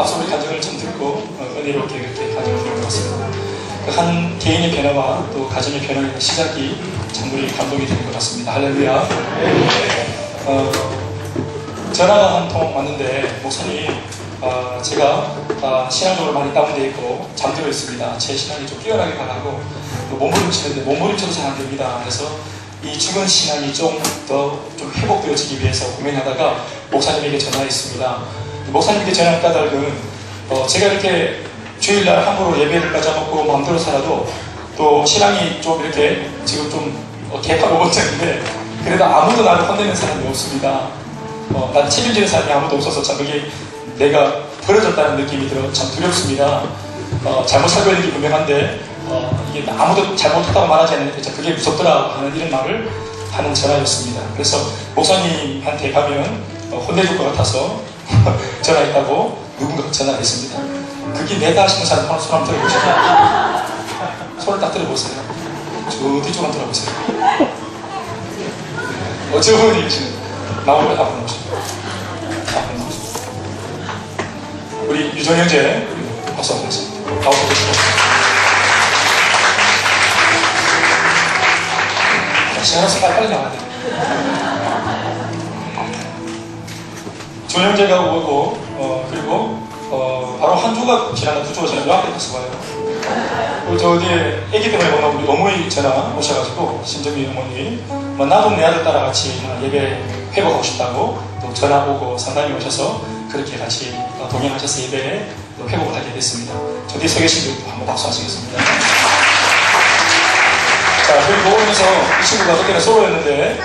앞서 우리 간증을 좀 듣고 은혜롭게 그렇게 간증을 들어봤습니다. 한 개인의 변화와 또 가정의 변화의 시작이 장로의 감동이 되는 것 같습니다. 할렐루야. 전화가 한 통 왔는데, 목사님, 제가 신앙적으로 많이 다운되어 있고 잠들어 있습니다. 제 신앙이 좀 뛰어나게 가라고 몸부림치는데 몸부림쳐도 잘 안 됩니다. 그래서 이 죽은 신앙이 좀 더 좀 회복되어지기 위해서 고민하다가 목사님에게 전화했습니다. 목사님께 전화한 까닭은 제가 이렇게 주일날 함부로 예배를 까져먹고 마음대로 살아도 또 신앙이 좀 이렇게 지금 좀 개파고 멋졌는데 그래도 아무도 나를 혼내는 사람이 없습니다. 난 책임지는 사람이 아무도 없어서 참 그게 내가 버려졌다는 느낌이 들어 참 두렵습니다. 잘못 살고 있는 게 분명한데 이게 아무도 잘못했다고 말하지 않는데 그게 무섭더라 하는 이런 말을 하는 전화였습니다. 그래서 목사님한테 가면 혼내줄 것 같아서 전화했다고 누군가 전화했습니다. 그게 내다 하시는 사람 손 한번 들어보세요. 손을 딱 들어보세요. 저 뒤쪽만 들어보세요. 저분이 계시는 나오면 앞으로 나오시죠. 앞으로 나오시죠. 우리 유정 형제 박수 한번 하겠습니다. 나오시죠. 시간에서 빨리 나와야 돼요. 조 형제가 오고 그리고 바로 한 주가 지나면 두 주가 지나면 요 앞에 가서 봐요. 저 어디에 애기 때문에 오나 우리 어머니 전화 오셔가지고 신정미 어머니 나도 내 아들 따라 같이 예배 회복하고 싶다고 또 전화 오고 상담이 오셔서 그렇게 같이 동행하셔서 예배에 회복을 하게 됐습니다. 저 뒤에 서 계신 분도 한번 박수 하시겠습니다. 자, 그리고 오면서 이 친구가 그때는 솔로였는데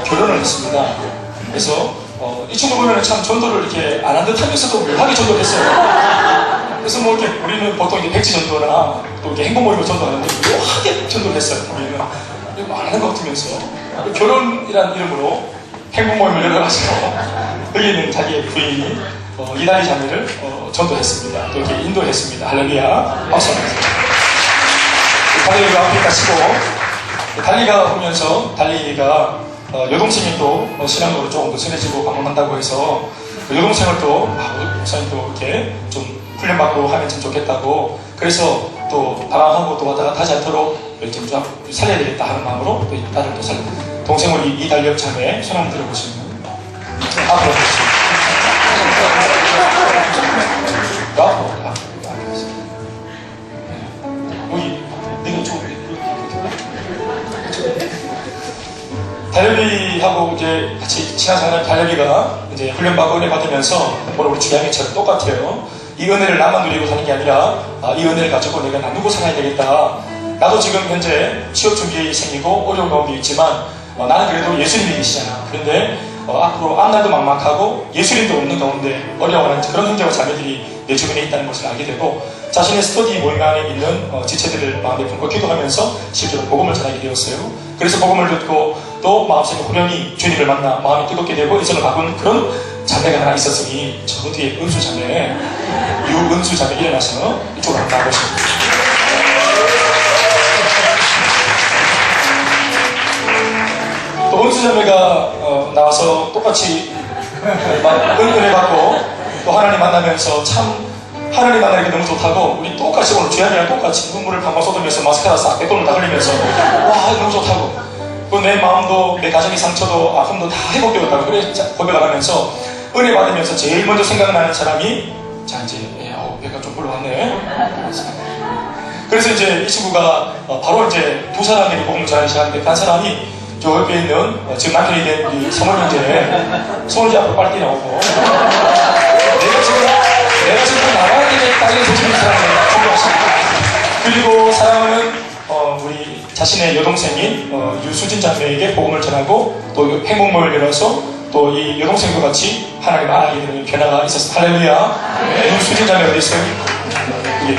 결혼을 했습니다. 그래서 이 친구 보면은 참 전도를 이렇게 안 한 듯 하면서도 묘하게 전도를 했어요. 그래서 뭐 이렇게 우리는 보통 이제 백지 전도나 또 이렇게 행복 모임을 전도하는데 묘하게 전도를 했어요. 우리는 안 하는 것 같으면서 결혼이라는 이름으로 행복 모임을 열어가지고 여기 있는 자기의 부인이 이달리 자매를 전도했습니다. 또 이렇게 인도했습니다. 할렐루야. 박수 한번 주세요. 달리가 앞에 가시고 달리가 오면서 달리가 여동생이 또 신앙으로 조금 더 친해지고 방문한다고 해서 여동생을 또 목사님 또 이렇게 좀 훈련받고 하면 참 좋겠다고 그래서 또 방황하고 또 왔다가 하지 않도록 좀 살려야 되겠다 하는 마음으로 또 딸을 또 살려 동생 우리 이달력 자매 손 한번 들어보시면 앞으로 보시죠. 앞으로 달력이하고 이제 같이 친한 사람 달력이가 이제 훈련받고 은혜 받으면서 우리 주양이처럼 똑같아요. 이 은혜를 나만 누리고 사는 게 아니라 이 은혜를 가지고 내가 나누고 살아야 되겠다. 나도 지금 현재 취업 준비 생기고 어려운 가운데 있지만 나는 그래도 예수님이 계시잖아. 그런데 앞으로 앞날도 막막하고 예수님도 없는 가운데 어려워하는 그런 형제와 자매들이 내 주변에 있다는 것을 알게 되고 자신의 스터디 모임 안에 있는 지체들을 마음에 품고 기도하면서 실제로 복음을 전하게 되었어요. 그래서 복음을 듣고 또 마음속에 후련히 주님을 만나 마음이 뜨겁게 되고 인생을 바꾼 그런 자매가 하나 있었으니 저 뒤에 은수 자매, 유은수 자매 일어나서 이쪽으로 한번 나와보십니다. 또 은수 자매가 나와서 똑같이 은혜 받고 또 하나님 만나면서 참 하나님 만나는 게 너무 좋다고 우리 똑같이 오늘 주양이랑 똑같이 눈물을 방방 쏟으면서 마스카라 싹 빼돌을 다 흘리면서 와 너무 좋다고 내 마음도 내 가정의 상처도 아픔도 다 회복되었다고 그래 고백을 하면서 은혜 받으면서 제일 먼저 생각나는 사람이 자 이제 배가 좀 불러왔네. 그래서 이제 이 친구가 바로 이제 두 사람에게 복음을 전하기 시작하는데 한 사람이 저 옆에 있는 지금 남편이 된 우리 성원 형제 손을 앞으로 빨리 나오고 내가 지금 나가야 되겠다 이런 소식을 사람을 그리고 사랑하는 우리 자신의 여동생인 유수진 자매에게 복음을 전하고 또 행복모임을 열어서 또 이 여동생과 같이 하나님 알게 되는 변화가 있었습니다. 할렐루야. 유수진 자매 어디 있어요? 예.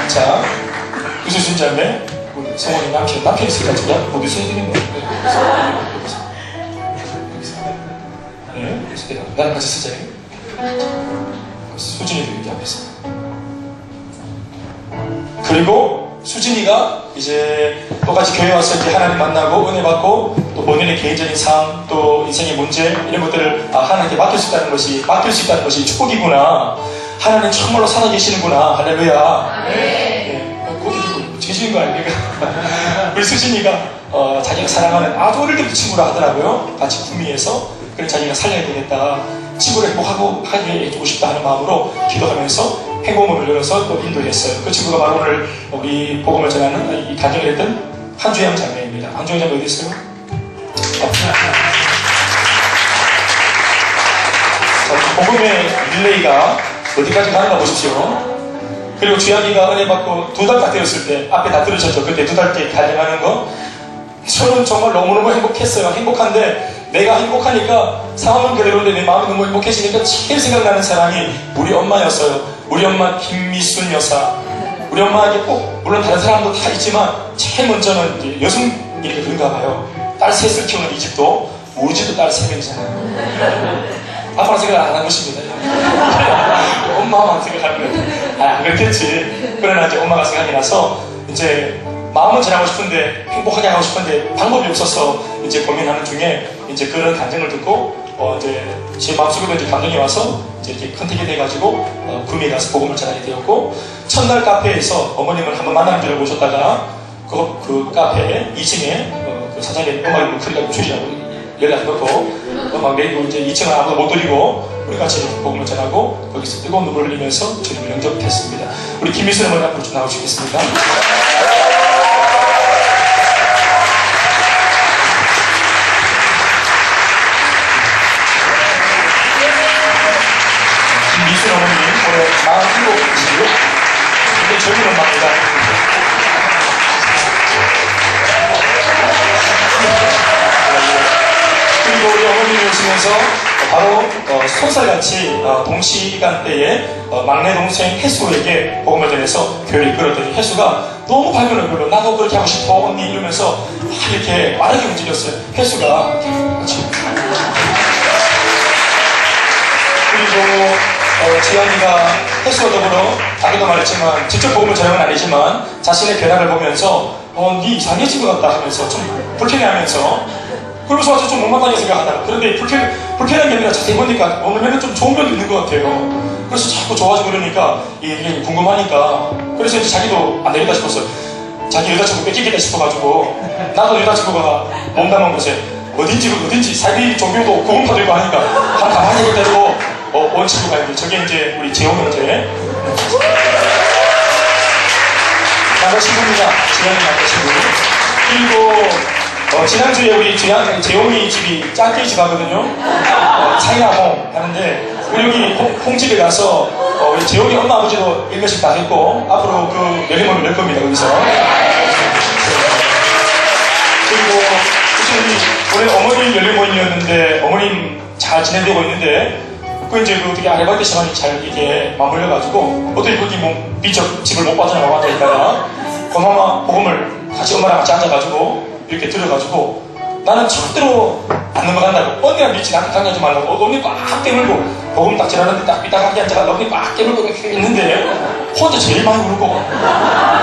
자, 유수진 자매 성원이 남편 있으니까 제가 어디서 해야 되겠네요. 네, 나랑 같이 쓰자. 수진이도 여기 앞에 있어. 그리고 수진이가 이제 똑같이 교회 와서 이제 하나님 만나고 은혜 받고 또 본인의 개인적인 삶 또 인생의 문제 이런 것들을 하나님께 맡길 수 있다는 것이 축복이구나. 하나님 정말로 살아계시는구나. 할렐루야. 네. 고개 들고 죄지은 거 아닙니까? 우리 수진이가 자기가 사랑하는 아주 어릴 때부터 친구라 하더라고요. 같이 구미에서. 그래 자기가 살려야 되겠다. 친구를 행복하게 해주고 싶다 하는 마음으로 기도하면서 행복문을 열어서 또 인도했어요. 그 친구가 바로 오늘 우리 복음을 전하는 이 간증을 했던 한주영 자매입니다. 한주영 자매 어디 있어요? 자, 복음의 릴레이가 어디까지 가는가 보십시오. 그리고 주양이가 은혜 받고 2달 다 되었을 때 앞에 다 들으셨죠? 그때 2달째 간증하는 거 저는 정말 너무너무 행복했어요. 행복한데 내가 행복하니까 상황은 그대로인데 내 마음이 너무 행복해지니까 제일 생각나는 사람이 우리 엄마였어요. 우리 엄마 김미순 여사. 우리 엄마에게 꼭 물론 다른 사람도 다 있지만 제일 먼저는 이제 여성이니까 그런가 봐요. 딸 셋을 키우는 이 집도 우리 집도 딸 3명이잖아요. 아빠는 생각 안 한 것입니다. 엄마만 생각하는 거예요. 그렇겠지. 그러나 이제 엄마가 생각이 나서 이제 마음은 전하고 싶은데 행복하게 하고 싶은데 방법이 없어서 이제 고민하는 중에 이제 그런 간증을 듣고 이제 제 마음속에도 이제 감동이 와서 이제 이렇게 컨택이 돼가지고 구미에 가서 복음을 전하게 되었고 첫날 카페에서 어머님을 한번 만나기로 모셨다가 그 카페 2층에 그 사장님 음악이 크리가 주시라고 연락해놓고 음악 내리고 이제 2층은 아무도 못 드리고 우리 같이 복음을 전하고 거기서 뜨거운 눈물을 흘리면서 주님을 영접했습니다. 우리 김미순 어머니 앞으로 좀 나오시겠습니까? 김미순 어머님 올해 47이시고요. 굉장히 젊은 엄마입니다. 그리고 우리 어머님이 오시면서 바로 손살같이 동시간대에 막내 동생 혜수에게 복음을 전해서 교회를 이끌었더니 혜수가 너무 밝은 얼굴로 나도 그렇게 하고 싶어 언니 이러면서 막 이렇게 빠르게 움직였어요. 혜수가 그리고 지연이가 혜수와 더불어 아까도 말했지만 직접 복음을 전하는 건 아니지만 자신의 변화를 보면서 네 이상해진 것 같다 하면서 좀 불편해하면서 그러면서 와서 좀 못마땅하게 생각하다가 그런데 불편한 게 아니라 자세히 보니까 어느 면은 좀 좋은 면도 있는 것 같아요. 그래서 자꾸 좋아지고 그러니까 이게 궁금하니까 그래서 이제 자기도 안 되겠다 싶었어요. 자기 여자친구 뺏기겠다 싶어가지고 나도 여자친구가 몸담은 곳에 어딘지 사기 종교도 구분파도 있고 하니까 한 가만히 있다고 온 친구가 이제 저게 이제 우리 재홍 형제 남자 친구입니다. 지현이 남자 친구. 그리고 지난주에 우리 재홍이 집이 짝게집 하거든요. 차이나홍 하는데 우리 여기 홍집에 가서 우리 재홍이 엄마 아버지도 1명씩 다 했고 앞으로 그 열림을 낼 겁니다. 거기서. 그리고 우리 어머님 열림 모임이었는데 어머님 잘 진행되고 있는데 그 이제 그 어떻게 아르바이트 시간이 잘 이렇게 맞물려가지고 어떻게 거기 뭐 비적 집을 못 빠져나가 앉아있다가 고마마 복음을 같이 엄마랑 같이 앉아가지고 이렇게 들어가지고 나는 절대로 안 넘어간다고 언니랑 믿지 나한테 강요하지 말라고 언니 꽉 깨물고 복음 딱 지나는데 딱 삐딱하게 앉아가 언니 꽉 깨물고 이렇게 있는데 혼자 제일 많이 울고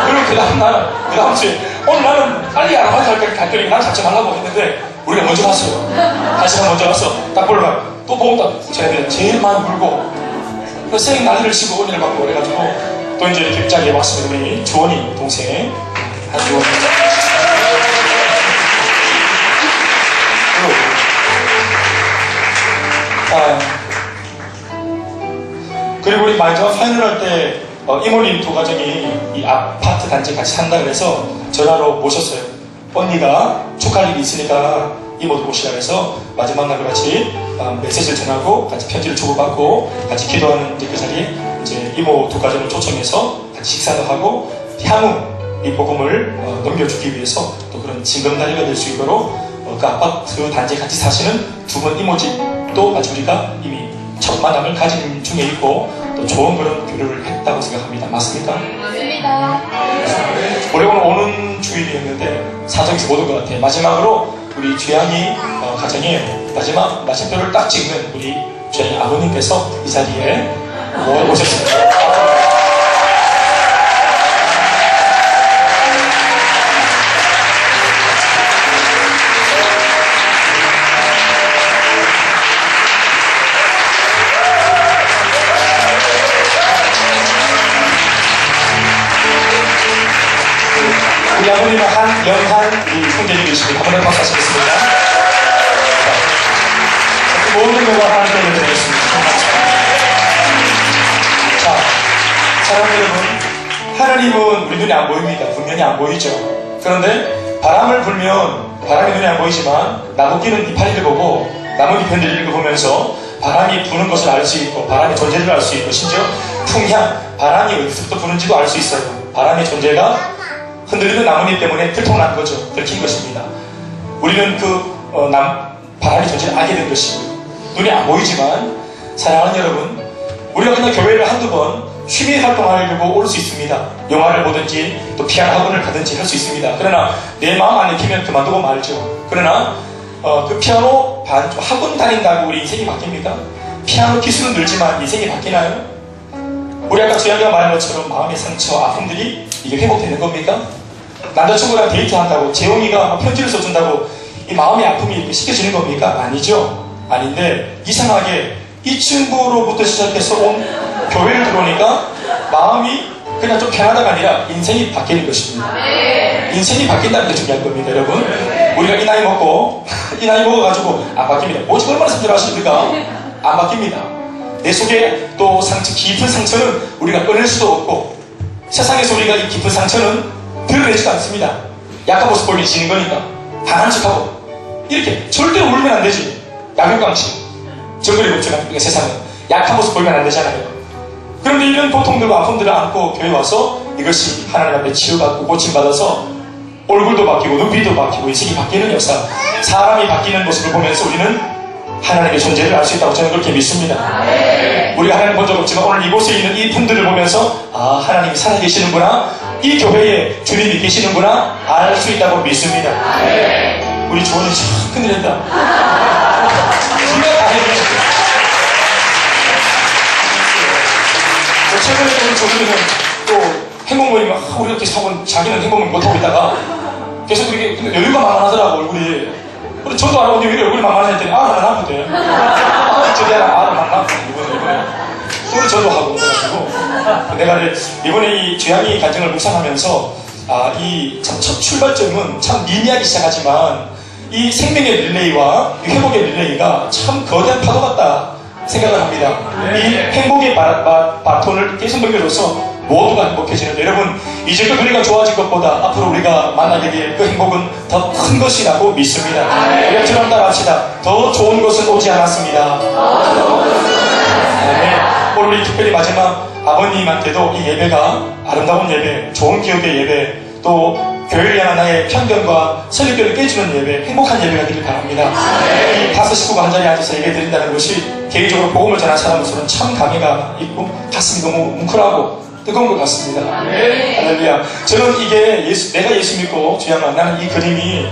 그리고 그 다음 주에 오늘 나는 빨리 아르바이트 갈 거니까 나는 잡지 말라고 했는데 우리가 먼저 갔어요. 한 시간 먼저 가서 딱 보러 가요. 또 복음 딱 제가 제일 많이 울고 그 쌩 난리를 치고 은혜를 받고 그래가지고 또 이제 이렇게 자리에 왔습니다. 우리 주원이 동생 한주원이 그리고 우리 마지막 파이널 할 때 이모님 두 가정이 이 아파트 단지에 같이 산다 그래서 전화로 모셨어요. 언니가 축하할 일이 있으니까 이모도 모시라 해서 마지막 날 같이 메시지를 전하고 같이 편지를 주고받고 같이 기도하는 그 자리에 이제 이모 두 가정을 초청해서 같이 식사도 하고 향후 이 복음을 넘겨주기 위해서 또 그런 징검다리가 될 수 있도록 그 아파트 단지에 같이 사시는 두 분 이모집도 아직 우리가 이미 첫 만남을 가진 중에 있고 또 좋은 그런 교류를 했다고 생각합니다. 맞습니까? 맞습니다. 올해 오는 주일이었는데 사정에서 못 온 것 같아요. 마지막으로 우리 주양이 가정에 마지막 마침표를 딱 찍는 우리 주양이 아버님께서 이 자리에 오셨습니다. 우리 아버님은 한영한 우리 형제님이십니다. 한번 더 박수 하시겠습니다. 모든 것과 하나님께 드리겠습니다. 자, 사랑하는 여러분, 하나님은 우리 눈에 안 보입니다. 분명히 안 보이죠. 그런데 바람을 불면 바람이 눈에 안 보이지만 나무끼는 이파리를 보고 나뭇잎 흔들리는 거 보면서 바람이 부는 것을 알 수 있고 바람의 존재를 알 수 있고 심지어 풍향, 바람이 어디서부터 부는지도 알 수 있어요. 바람의 존재가 흔들리는 나뭇잎 때문에 들통난 거죠. 들킨 것입니다. 우리는 바람의 존재를 알게 된 것이고요. 눈에 안 보이지만 사랑하는 여러분, 우리가 그냥 교회를 한두 번 취미 활동하려고 올 수 있습니다. 영화를 보든지 또 피아노 학원을 가든지 할 수 있습니다. 그러나 내 마음 안에 키면 그만두고 말죠. 그러나 그 피아노 학원 다닌다고 우리 인생이 바뀝니까? 피아노 기술은 늘지만 인생이 바뀌나요? 우리 아까 주양이가 말한 것처럼 마음의 상처, 아픔들이 이게 회복되는 겁니까? 남자친구랑 데이트한다고 재용이가 편지를 써준다고 이 마음의 아픔이 이렇게 씻겨지는 겁니까? 아니죠. 아닌데 이상하게 이 친구로부터 시작해서 온 교회를 들어오니까 마음이 그냥 좀 편하다가 아니라 인생이 바뀌는 것입니다. 인생이 바뀐다는 게 중요한 겁니다, 여러분. 우리가 이 나이 먹어가지고 안 바뀝니다. 오직 얼마나 상처하십니까? 안 바뀝니다. 내 속에 또 깊은 상처는 우리가 꺼낼 수도 없고 세상에서 우리가 이 깊은 상처는 드러내지도 않습니다. 약한 모습 보이게 지는 거니까 강한 척하고 이렇게 절대 울면 안 되지. 약육강식 정글의 법칙 아닙니까? 세상은 약한 모습 보이면 안 되잖아요. 그런데 이런 고통들과 아픔들을 안고 교회 와서 이것이 하나님 앞에 치유받고 고침받아서 얼굴도 바뀌고 눈빛도 바뀌고 인생이 바뀌는 역사, 사람이 바뀌는 모습을 보면서 우리는 하나님의 존재를 알 수 있다고 저는 그렇게 믿습니다. 우리가 하나님 본 적 없지만 오늘 이곳에 있는 이 분들을 보면서 아, 하나님이 살아계시는구나, 이 교회에 주님이 계시는구나 알 수 있다고 믿습니다. 우리 조언이 참 큰일이다. 최근에 우리 조선이는 또 행복 모임 우리 이렇게 사고 자기는 행복을 못하고 있다가 계속 이렇게 여유가 만만하더라고 얼굴이. 그래 저도 알아보니 왜 얼굴이 만만하냐 했더니 나는 아프대. 저도 알아 만나고 이번에 그래 저도 하고 그래가지고 내가 이번에 이 죄양이 간증을 묵상하면서 이 참 첫 출발점은 참 미미하게 시작하지만 이 생명의 릴레이와 이 회복의 릴레이가 참 거대한 파도 같다 생각을 합니다. 이 행복의 바톤을 계속 넘겨줘서 모두가 행복해지는, 여러분 이제껏 우리가 좋아진 것보다 앞으로 우리가 만나게 될 그 행복은 더 큰 것이라고 믿습니다. 우리가 저랑 따라합시다. 더 좋은 것은 오지 않았습니다. 오늘 우리 특별히 마지막 아버님한테도 이 예배가 아름다운 예배, 좋은 기억의 예배, 또 교회를 향한 나의 편견과 설립견을 깨주는 예배, 행복한 예배가 되길 바랍니다. 이 다섯 식구가 한 자리에 앉아서 예배 드린다는 것이 개인적으로 복음을 전한 사람으로서는 참 감회가 있고 가슴이 너무 뭉클하고 뜨거운 것 같습니다. 할렐루야. 저는 이게 내가 예수 믿고 주양아, 나는 이 그림이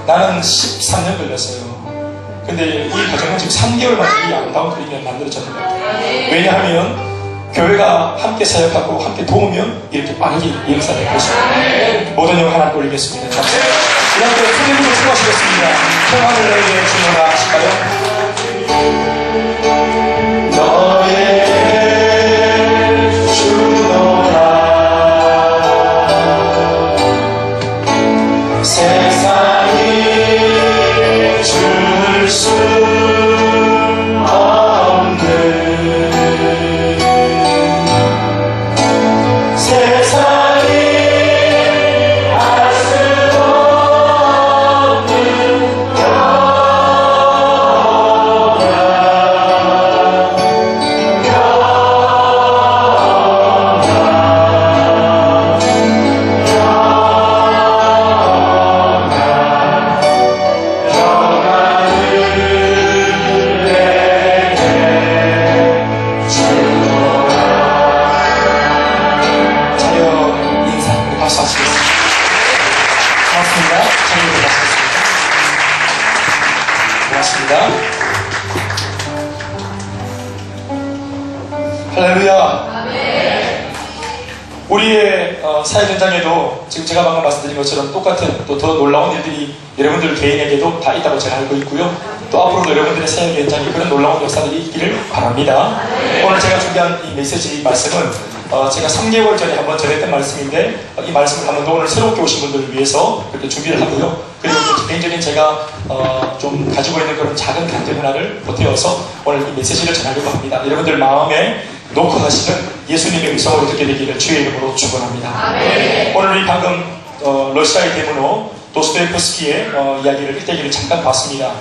나는 13년 걸렸어요. 근데 이 과정은 지금 3개월 만에 이 아름다운 그림이 만들어졌는 것 같아요. 왜냐하면 교회가 함께 사역하고 함께 도우면 이렇게 빠르게 역사될 것입니다. 모든 영광 하나님 올리겠습니다. 자, 이 함께 큰 힘으로 수고하시겠습니다. 평안을 너에게 주노라 하실까요? 할렐루야. 우리의 사역 현장에도 지금 제가 방금 말씀드린 것처럼 똑같은 또 더 놀라운 일들이 여러분들 개인에게도 다 있다고 제가 알고 있고요. 또 앞으로도 여러분들의 사역 현장에 그런 놀라운 역사들이 있기를 바랍니다. 오늘 제가 준비한 이 메시지 말씀은 제가 3개월 전에 한번 전했던 말씀인데 이 말씀을 한번 더 오늘 새롭게 오신 분들을 위해서 그렇게 준비를 하고요. 그리고 또 개인적인 제가 좀 가지고 있는 그런 작은 간증 하나를 보태어서 오늘 이 메시지를 전하려고 합니다. 여러분들 마음에 놓고 가시는 예수님의 음성으로 듣게 되기를 주의 이름으로 축원합니다. 오늘 우리 방금 러시아의 대문호 도스토옙스키의 이야기를 일대기를 잠깐 봤습니다.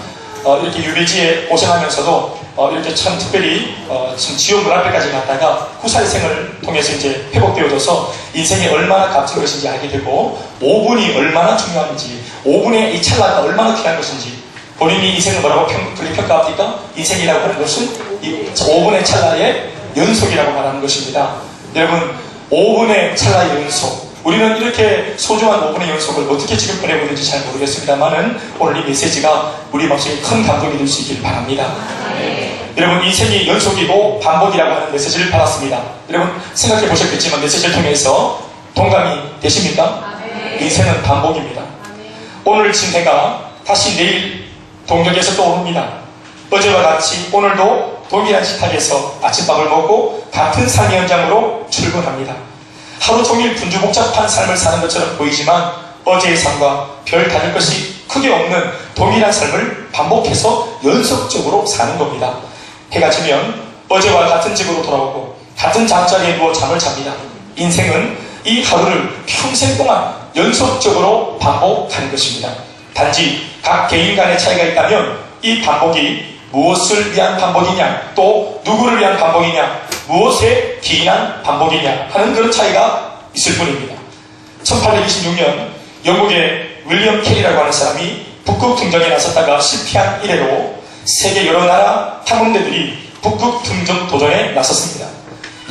이렇게 유배지에 오셔하면서도 이렇게 참 특별히 지금 지옥 문 앞에까지 갔다가 후사의 생을 통해서 이제 회복되어져서 인생이 얼마나 값진 것인지 알게 되고 5분이 얼마나 중요한지 5분의 이 찰나가 얼마나 귀한 것인지 본인이 인생을 뭐라고 평가합니까? 인생이라고 하는 것은 이 5분의 찰나의 연속이라고 말하는 것입니다. 여러분 5분의 찰나의 연속 우리는 이렇게 소중한 5분의 연속을 어떻게 지금 보내고 있는지 잘 모르겠습니다만은 오늘 이 메시지가 우리 마음속에 큰 감동이 될 수 있길 바랍니다. 여러분 인생이 연속이고 반복이라고 하는 메시지를 받았습니다. 여러분 생각해 보셨겠지만 메시지를 통해서 동감이 되십니까? 인생은 반복입니다. 오늘 침대가 다시 내일 동력에서 또 옵니다. 어제와 같이 오늘도 동일한 식탁에서 아침밥을 먹고 같은 삶의 현장으로 출근합니다. 하루 종일 분주복잡한 삶을 사는 것처럼 보이지만 어제의 삶과 별 다를 것이 크게 없는 동일한 삶을 반복해서 연속적으로 사는 겁니다. 해가 지면 어제와 같은 집으로 돌아오고 같은 잠자리에 누워 잠을 잡니다. 인생은 이 하루를 평생 동안 연속적으로 반복하는 것입니다. 단지 각 개인 간의 차이가 있다면 이 반복이 무엇을 위한 반복이냐 또 누구를 위한 반복이냐 무엇에 기인한 반복이냐 하는 그런 차이가 있을 뿐입니다. 1826년 영국의 윌리엄 캐리라고 하는 사람이 북극 등정에 나섰다가 실패한 이래로 세계 여러 나라 탐험대들이 북극 등정 도전에 나섰습니다.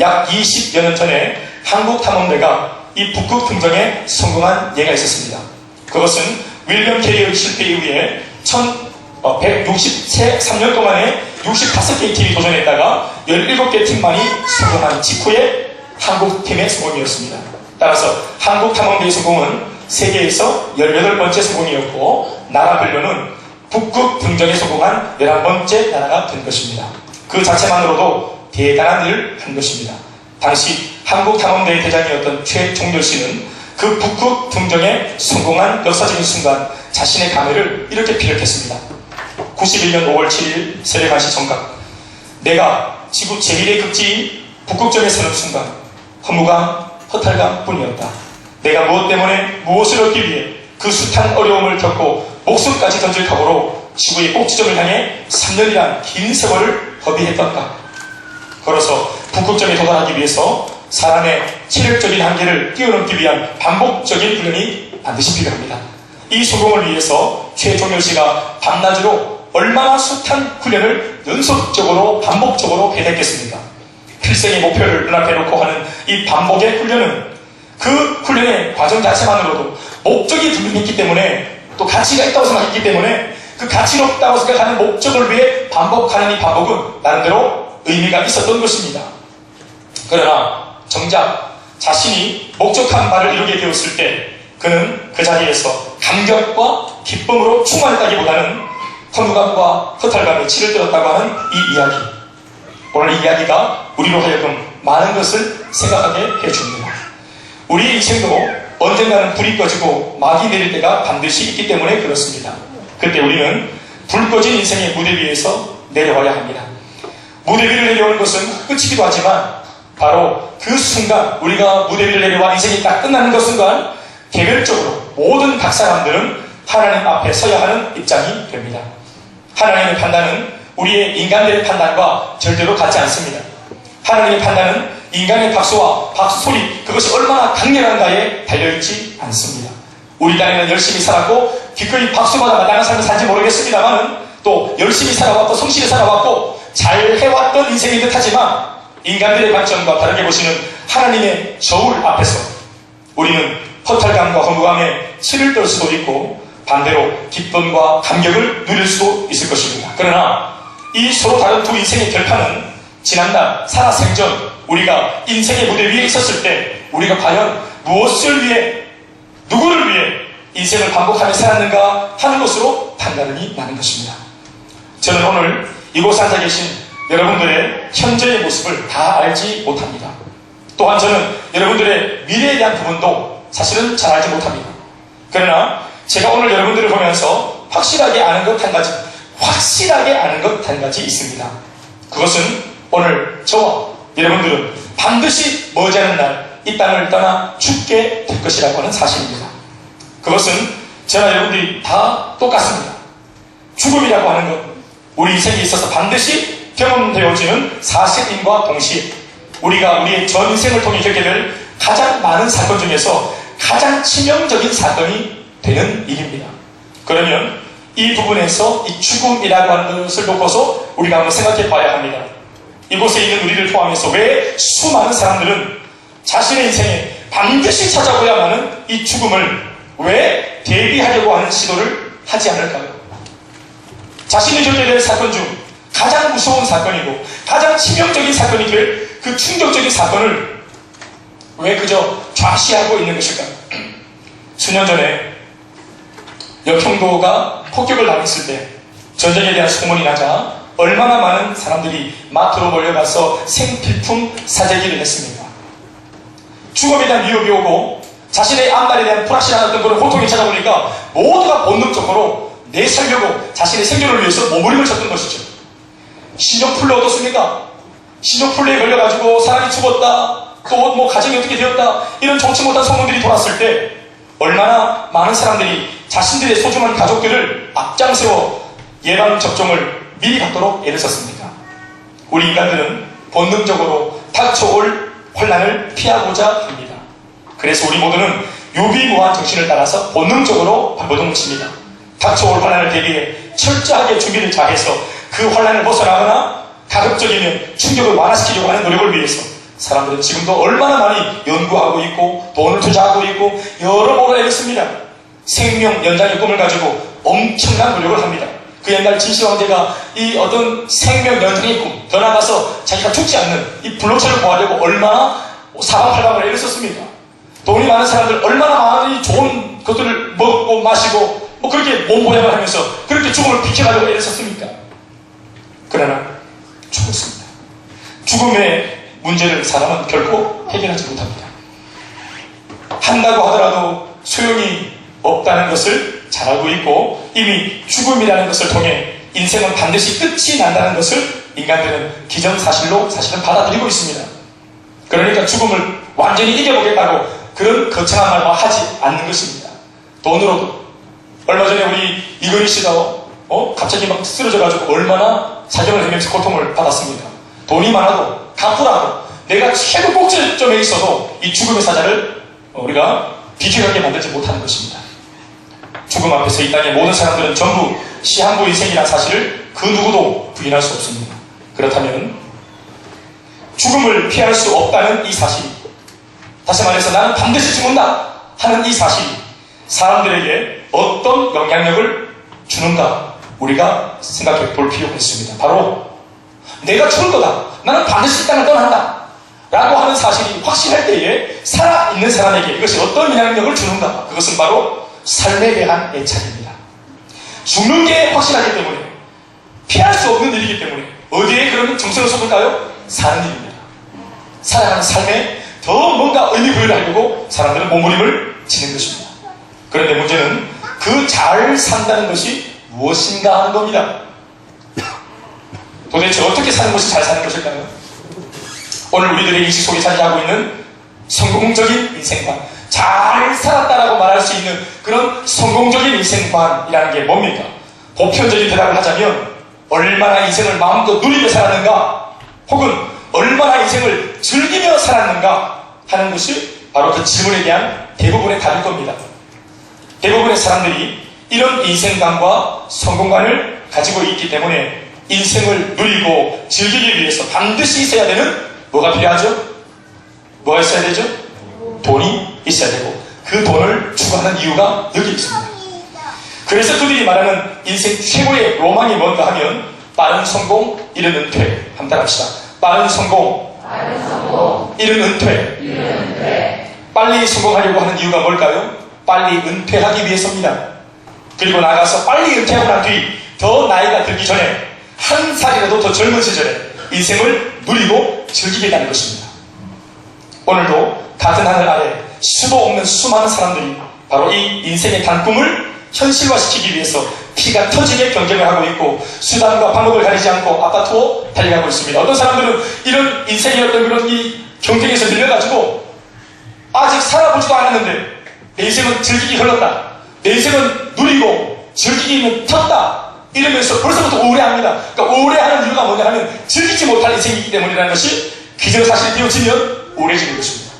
약 20여 년 전에 한국 탐험대가 이 북극 등정에 성공한 예가 있었습니다. 그것은 윌리엄 캐리의 실패 이후에 163년 동안에 65개의 팀이 도전했다가 17개 팀만이 성공한 직후에 한국팀의 성공이었습니다. 따라서 한국 탐험대의 성공은 세계에서 18번째 성공이었고 나라별로는 북극 등정에 성공한 11번째 나라가 된 것입니다. 그 자체만으로도 대단한 일을 한 것입니다. 당시 한국 탐험대의 대장이었던 최종렬 씨는 그 북극 등정에 성공한 역사적인 순간 자신의 감회를 이렇게 피력했습니다. 91년 5월 7일 새벽 1시 정각 내가 지구 제1의 극지인 북극점에 서는 순간 허무감, 허탈감 뿐이었다. 내가 무엇 때문에 무엇을 얻기 위해 그 숱한 어려움을 겪고 목숨까지 던질 각오로 지구의 꼭지점을 향해 3년이란 긴 세월을 허비했던가. 걸어서 북극점에 도달하기 위해서 사람의 체력적인 한계를 뛰어넘기 위한 반복적인 훈련이 반드시 필요합니다. 이 성공을 위해서 최종렬 씨가 밤낮으로 얼마나 숱한 훈련을 연속적으로 반복적으로 해냈겠습니까? 필생의 목표를 눈앞에 놓고 하는 이 반복의 훈련은 그 훈련의 과정 자체만으로도 목적이 분명했기 때문에 또 가치가 있다고 생각했기 때문에 그 가치롭다고 생각하는 목적을 위해 반복하는 이 반복은 나름대로 의미가 있었던 것입니다. 그러나 정작 자신이 목적한 바를 이루게 되었을 때 그는 그 자리에서 감격과 기쁨으로 충만했다기보다는 허무감과 허탈감에 치를 들었다고 하는 이 이야기. 오늘 이 이야기가 우리로 하여금 많은 것을 생각하게 해줍니다. 우리의 인생도 언젠가는 불이 꺼지고 막이 내릴 때가 반드시 있기 때문에 그렇습니다. 그때 우리는 불 꺼진 인생의 무대 위에서 내려와야 합니다. 무대 위를 내려오는 것은 끝이기도 하지만 바로 그 순간 우리가 무대 위를 내려와 인생이 딱 끝나는 그 순간 개별적으로 모든 각 사람들은 하나님 앞에 서야 하는 입장이 됩니다. 하나님의 판단은 우리의 인간들의 판단과 절대로 같지 않습니다. 하나님의 판단은 인간의 박수와 박수 소리 그것이 얼마나 강렬한가에 달려있지 않습니다. 우리 딴에는 열심히 살았고 기꺼이 박수마다 마땅한 삶을 살지 모르겠습니다만 또 열심히 살아왔고 성실히 살아왔고 잘 해왔던 인생인 듯하지만 인간들의 관점과 다르게 보시는 하나님의 저울 앞에서 우리는 허탈감과 허무감에 치를 떨 수도 있고 반대로 기쁨과 감격을 누릴 수도 있을 것입니다. 그러나 이 서로 다른 두 인생의 결판은 지난날 살아생전 우리가 인생의 무대 위에 있었을 때 우리가 과연 무엇을 위해 누구를 위해 인생을 반복하며 살았는가 하는 것으로 판단이 나는 것입니다. 저는 오늘 이곳에 앉아 계신 여러분들의 현재의 모습을 다 알지 못합니다. 또한 저는 여러분들의 미래에 대한 부분도 사실은 잘 알지 못합니다. 그러나 제가 오늘 여러분들을 보면서 확실하게 아는 것 한 가지, 확실하게 아는 것 한 가지 있습니다. 그것은 오늘 저와 여러분들은 반드시 머지않은 날 이 땅을 떠나 죽게 될 것이라고 하는 사실입니다. 그것은 저와 여러분들이 다 똑같습니다. 죽음이라고 하는 것, 우리 인생에 있어서 반드시 경험되어지는 사실임과 동시에 우리가 우리의 전 인생을 통해 겪게 될 가장 많은 사건 중에서 가장 치명적인 사건이 되는 일입니다. 그러면 이 부분에서 이 죽음이라고 하는 것을 놓고서 우리가 한번 생각해 봐야 합니다. 이곳에 있는 우리를 포함해서 왜 수많은 사람들은 자신의 인생에 반드시 찾아오야만은 이 죽음을 왜 대비하려고 하는 시도를 하지 않을까요? 자신이 겪게 될 사건 중 가장 무서운 사건이고 가장 치명적인 사건이 될 그 충격적인 사건을 왜 그저 좌시하고 있는 것일까요? 수년 전에 여평도가 폭격을 당했을 때 전쟁에 대한 소문이 나자 얼마나 많은 사람들이 마트로 몰려가서 생필품 사재기를 했습니까? 죽음에 대한 위협이 오고 자신의 앞날에 대한 불확실한 어떤 그런 고통이 찾아오니까 모두가 본능적으로 내살려고 자신의 생존을 위해서 몸부림을 쳤던 것이죠. 신종플루 어떻습니까? 신종플루에 걸려가지고 사람이 죽었다, 또 뭐 가정이 어떻게 되었다, 이런 좋지 못한 소문들이 돌았을 때 얼마나 많은 사람들이 자신들의 소중한 가족들을 앞장세워 예방접종을 미리 갖도록 애를 썼습니다. 우리 인간들은 본능적으로 닥쳐올 혼란을 피하고자 합니다. 그래서 우리 모두는 유비무한 정신을 따라서 본능적으로 발버둥을 칩니다. 닥쳐올 혼란을 대비해 철저하게 준비를 잘해서 그 혼란을 벗어나거나 가급적이면 충격을 완화시키려고 하는 노력을 위해서 사람들은 지금도 얼마나 많이 연구하고 있고 돈을 투자하고 있고 여러모로 애쓰습니다. 생명 연장의 꿈을 가지고 엄청난 노력을 합니다. 그 옛날 진시황제가 이 어떤 생명 연장의 꿈, 더 나아가서 자기가 죽지 않는 이 불로체를 구하려고 얼마나 사방팔방을 애를 썼습니까? 돈이 많은 사람들 얼마나 많이 좋은 것들을 먹고 마시고 뭐 그렇게 몸보양을 하면서 그렇게 죽음을 비켜가려고 애를 썼습니까? 그러나 죽었습니다. 죽음의 문제를 사람은 결코 해결하지 못합니다. 한다고 하더라도 소용이 없다는 것을 잘 알고 있고 이미 죽음이라는 것을 통해 인생은 반드시 끝이 난다는 것을 인간들은 기정사실로 사실은 받아들이고 있습니다. 그러니까 죽음을 완전히 이겨보겠다고 그런 거창한 말만 하지 않는 것입니다. 돈으로도 얼마 전에 우리 이건희 씨도 갑자기 막 쓰러져가지고 얼마나 사경을 헤매면서 고통을 받았습니다. 돈이 많아도 갚으라도 내가 최고 꼭지점에 있어도 이 죽음의 사자를 우리가 비켜가게 만들지 못하는 것입니다. 죽음 앞에서 이 땅의 모든 사람들은 전부 시한부 인생이라는 사실을 그 누구도 부인할 수 없습니다. 그렇다면 죽음을 피할 수 없다는 이 사실이, 다시 말해서 나는 반드시 죽는다 하는 이 사실이 사람들에게 어떤 영향력을 주는가 우리가 생각해 볼 필요가 있습니다. 바로 내가 죽을 거다, 나는 반드시 이 땅을 떠난다 라고 하는 사실이 확실할 때에 살아있는 사람에게 이것이 어떤 영향력을 주는가, 그것은 바로 삶에 대한 애착입니다. 죽는 게 확실하기 때문에 피할 수 없는 일이기 때문에 어디에 그러면 정성을 쏟을까요? 사는 일입니다. 살아가는 삶에 더 뭔가 의미 부여를 하려고 사람들은 몸부림을 치는 것입니다. 그런데 문제는 그 잘 산다는 것이 무엇인가 하는 겁니다. 도대체 어떻게 사는 것이 잘 사는 것일까요? 오늘 우리들의 인식 속에 차지하고 있는 성공적인 인생관, 잘 살았다라고 말할 수 있는 그런 성공적인 인생관이라는 게 뭡니까? 보편적인 대답을 하자면 얼마나 인생을 마음껏 누리며 살았는가, 혹은 얼마나 인생을 즐기며 살았는가 하는 것이 바로 그 질문에 대한 대부분의 답일 겁니다. 대부분의 사람들이 이런 인생관과 성공관을 가지고 있기 때문에 인생을 누리고 즐기기 위해서 반드시 있어야 되는 뭐가 필요하죠? 뭐가 있어야 되죠? 돈이 있어야 되고 그 돈을 추구하는 이유가 여기 있습니다. 그래서 그들이 말하는 인생 최고의 로망이 뭔가 하면 빠른 성공, 이른 은퇴. 한번 합시다. 빠른 성공, 이른 은퇴. 빨리 성공하려고 하는 이유가 뭘까요? 빨리 은퇴하기 위해서입니다. 그리고 나가서 빨리 은퇴하고 난 뒤 더 나이가 들기 전에 한 살이라도 더 젊은 시절에 인생을 누리고 즐기겠다는 것입니다. 오늘도 같은 하늘 아래 수도 없는 수많은 사람들이 바로 이 인생의 단꿈을 현실화시키기 위해서 피가 터지게 경쟁을 하고 있고 수단과 방법을 가리지 않고 앞다투어 달려가고 있습니다. 어떤 사람들은 이런 인생의 어떤 그런 이 경쟁에서 밀려가지고 아직 살아보지도 않았는데 내 인생은 즐기기 흘렀다, 내 인생은 누리고 즐기기는 텄다 이러면서 벌써부터 우울해합니다. 그러니까 우울해하는 이유가 뭐냐 하면 즐기지 못할 인생이기 때문이라는 것이 기정사실이 되어지면 우울해지는 것입니다.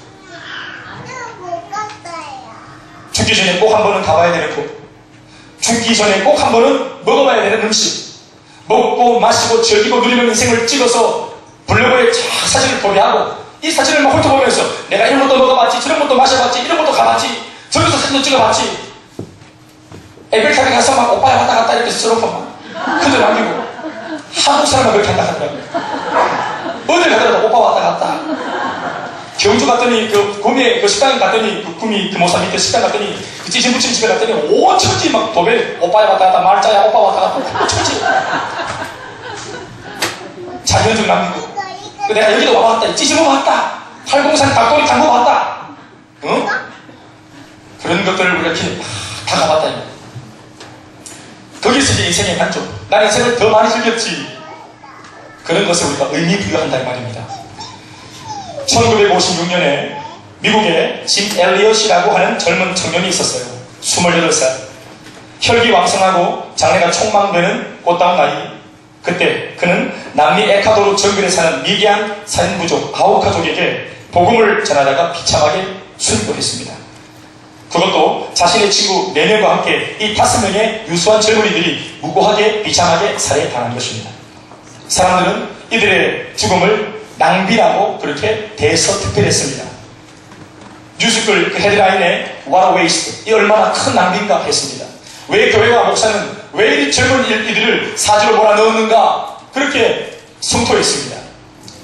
죽기 전에 꼭 한 번은 가봐야 되는 곳, 죽기 전에 꼭 한 번은 먹어봐야 되는 음식, 먹고 마시고 즐기고 누리는 인생을 찍어서 블로그에 쫙 사진을 도배하고 이 사진을 막 훑어보면서 내가 이런 것도 먹어봤지, 저런 것도 마셔봤지, 이런 것도 가봤지, 저기서 사진도 찍어봤지, 에벨탑에 가서 막 오빠야 왔다 갔다 이렇게 써놓고 막 그들 남기고 한국 사람은 그렇게 한다 하더라고요. 어딜 가더라도 오빠 왔다 갔다. 경주 갔더니 그 구미에 그 식당에 갔더니 그 구미 그 모사 밑에 식당 갔더니 그 찌짐부침 집에 갔더니 온 천지 막 도배 오빠야 왔다 갔다 말자야 오빠 왔다 갔다 천지 자기는 남기고 내가 여기도 와봤다 찌짐은 왔다 팔공산 닭도리 당구 왔다 응? 그런 것들을 우리가 이렇게 다 가봤다 이거. 거기서 이제 인생의 만족 난 인생을 더 많이 즐겼지 그런 것을 우리가 의미 부여한다 이 말입니다. 1956년에 미국에 짐 엘리엇이라고 하는 젊은 청년이 있었어요. 28살. 혈기왕성하고 장래가 촉망되는 꽃다운 나이. 그때 그는 남미 에콰도르 정글에 사는 미개한 살인부족 아우카족에게 복음을 전하다가 비참하게 순교를 했습니다. 그것도 자신의 친구 4명과 함께 이 5명의 유수한 젊은이들이 무고하게 비참하게 살해당한 것입니다. 사람들은 이들의 죽음을 낭비라고 그렇게 대서특필했습니다. 뮤지컬 그 헤드라인에 What a waste, 이 얼마나 큰 낭비인가 했습니다. 왜 교회와 목사는 왜 이 젊은 이들을 사지로 몰아넣었는가 그렇게 성토했습니다.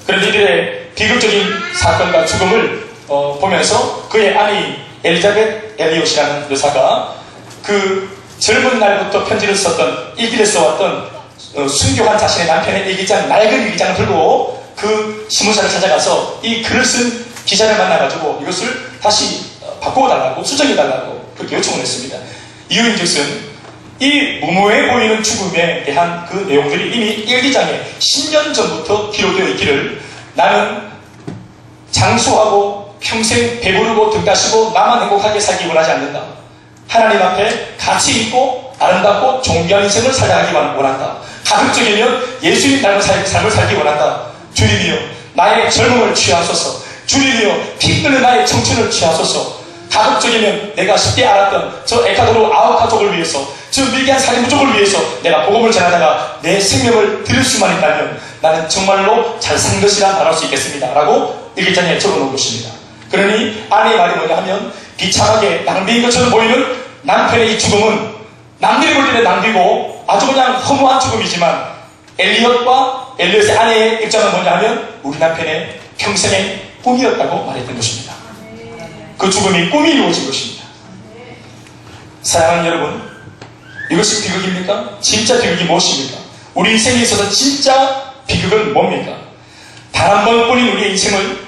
그런데 이들의 비극적인 사건과 죽음을 보면서 그의 아내 엘리자벳 엘리엇이라는 여사가 그 젊은 날부터 편지를 썼던 일기를 써왔던 순교한 자신의 남편의 일기장, 낡은 일기장을 들고 그 신문사를 찾아가서 이 글을 쓴 기자를 만나가지고 이것을 다시 바꾸어달라고 수정해달라고 그렇게 요청을 했습니다. 이유인즉슨 이 무모해 보이는 죽음에 대한 그 내용들이 이미 일기장에 10년 전부터 기록되어 있기를 나는 장수하고 평생 배부르고 등 따시고 나만 행복하게 살기 원하지 않는다. 하나님 앞에 가치 있고 아름답고 존귀한 인생을 살아가기 원한다. 가급적이면 예수님 닮은 삶을 살기 원한다. 주님이여 나의 젊음을 취하소서. 주님이여 피 끓는 나의 청춘을 취하소서. 가급적이면 내가 쉽게 알았던 저 에콰도르 아우카족을 위해서 저 미개한 살인부족을 위해서 내가 복음을 전하다가 내 생명을 드릴 수만 있다면 나는 정말로 잘 산 것이라 말할 수 있겠습니다 라고 일기장에 적어놓은 것입니다. 그러니 아내의 말이 뭐냐 하면 비참하게 낭비인 것처럼 보이는 남편의 이 죽음은 남들이 볼 때는 낭비고 아주 그냥 허무한 죽음이지만 엘리엇의 아내의 입장은 뭐냐 하면 우리 남편의 평생의 꿈이었다고 말했던 것입니다. 그 죽음이 꿈이 이루어진 것입니다. 사랑하는 여러분, 이것이 비극입니까? 진짜 비극이 무엇입니까? 우리 인생에 있어서 진짜 비극은 뭡니까? 단 한 번뿐인 우리의 인생을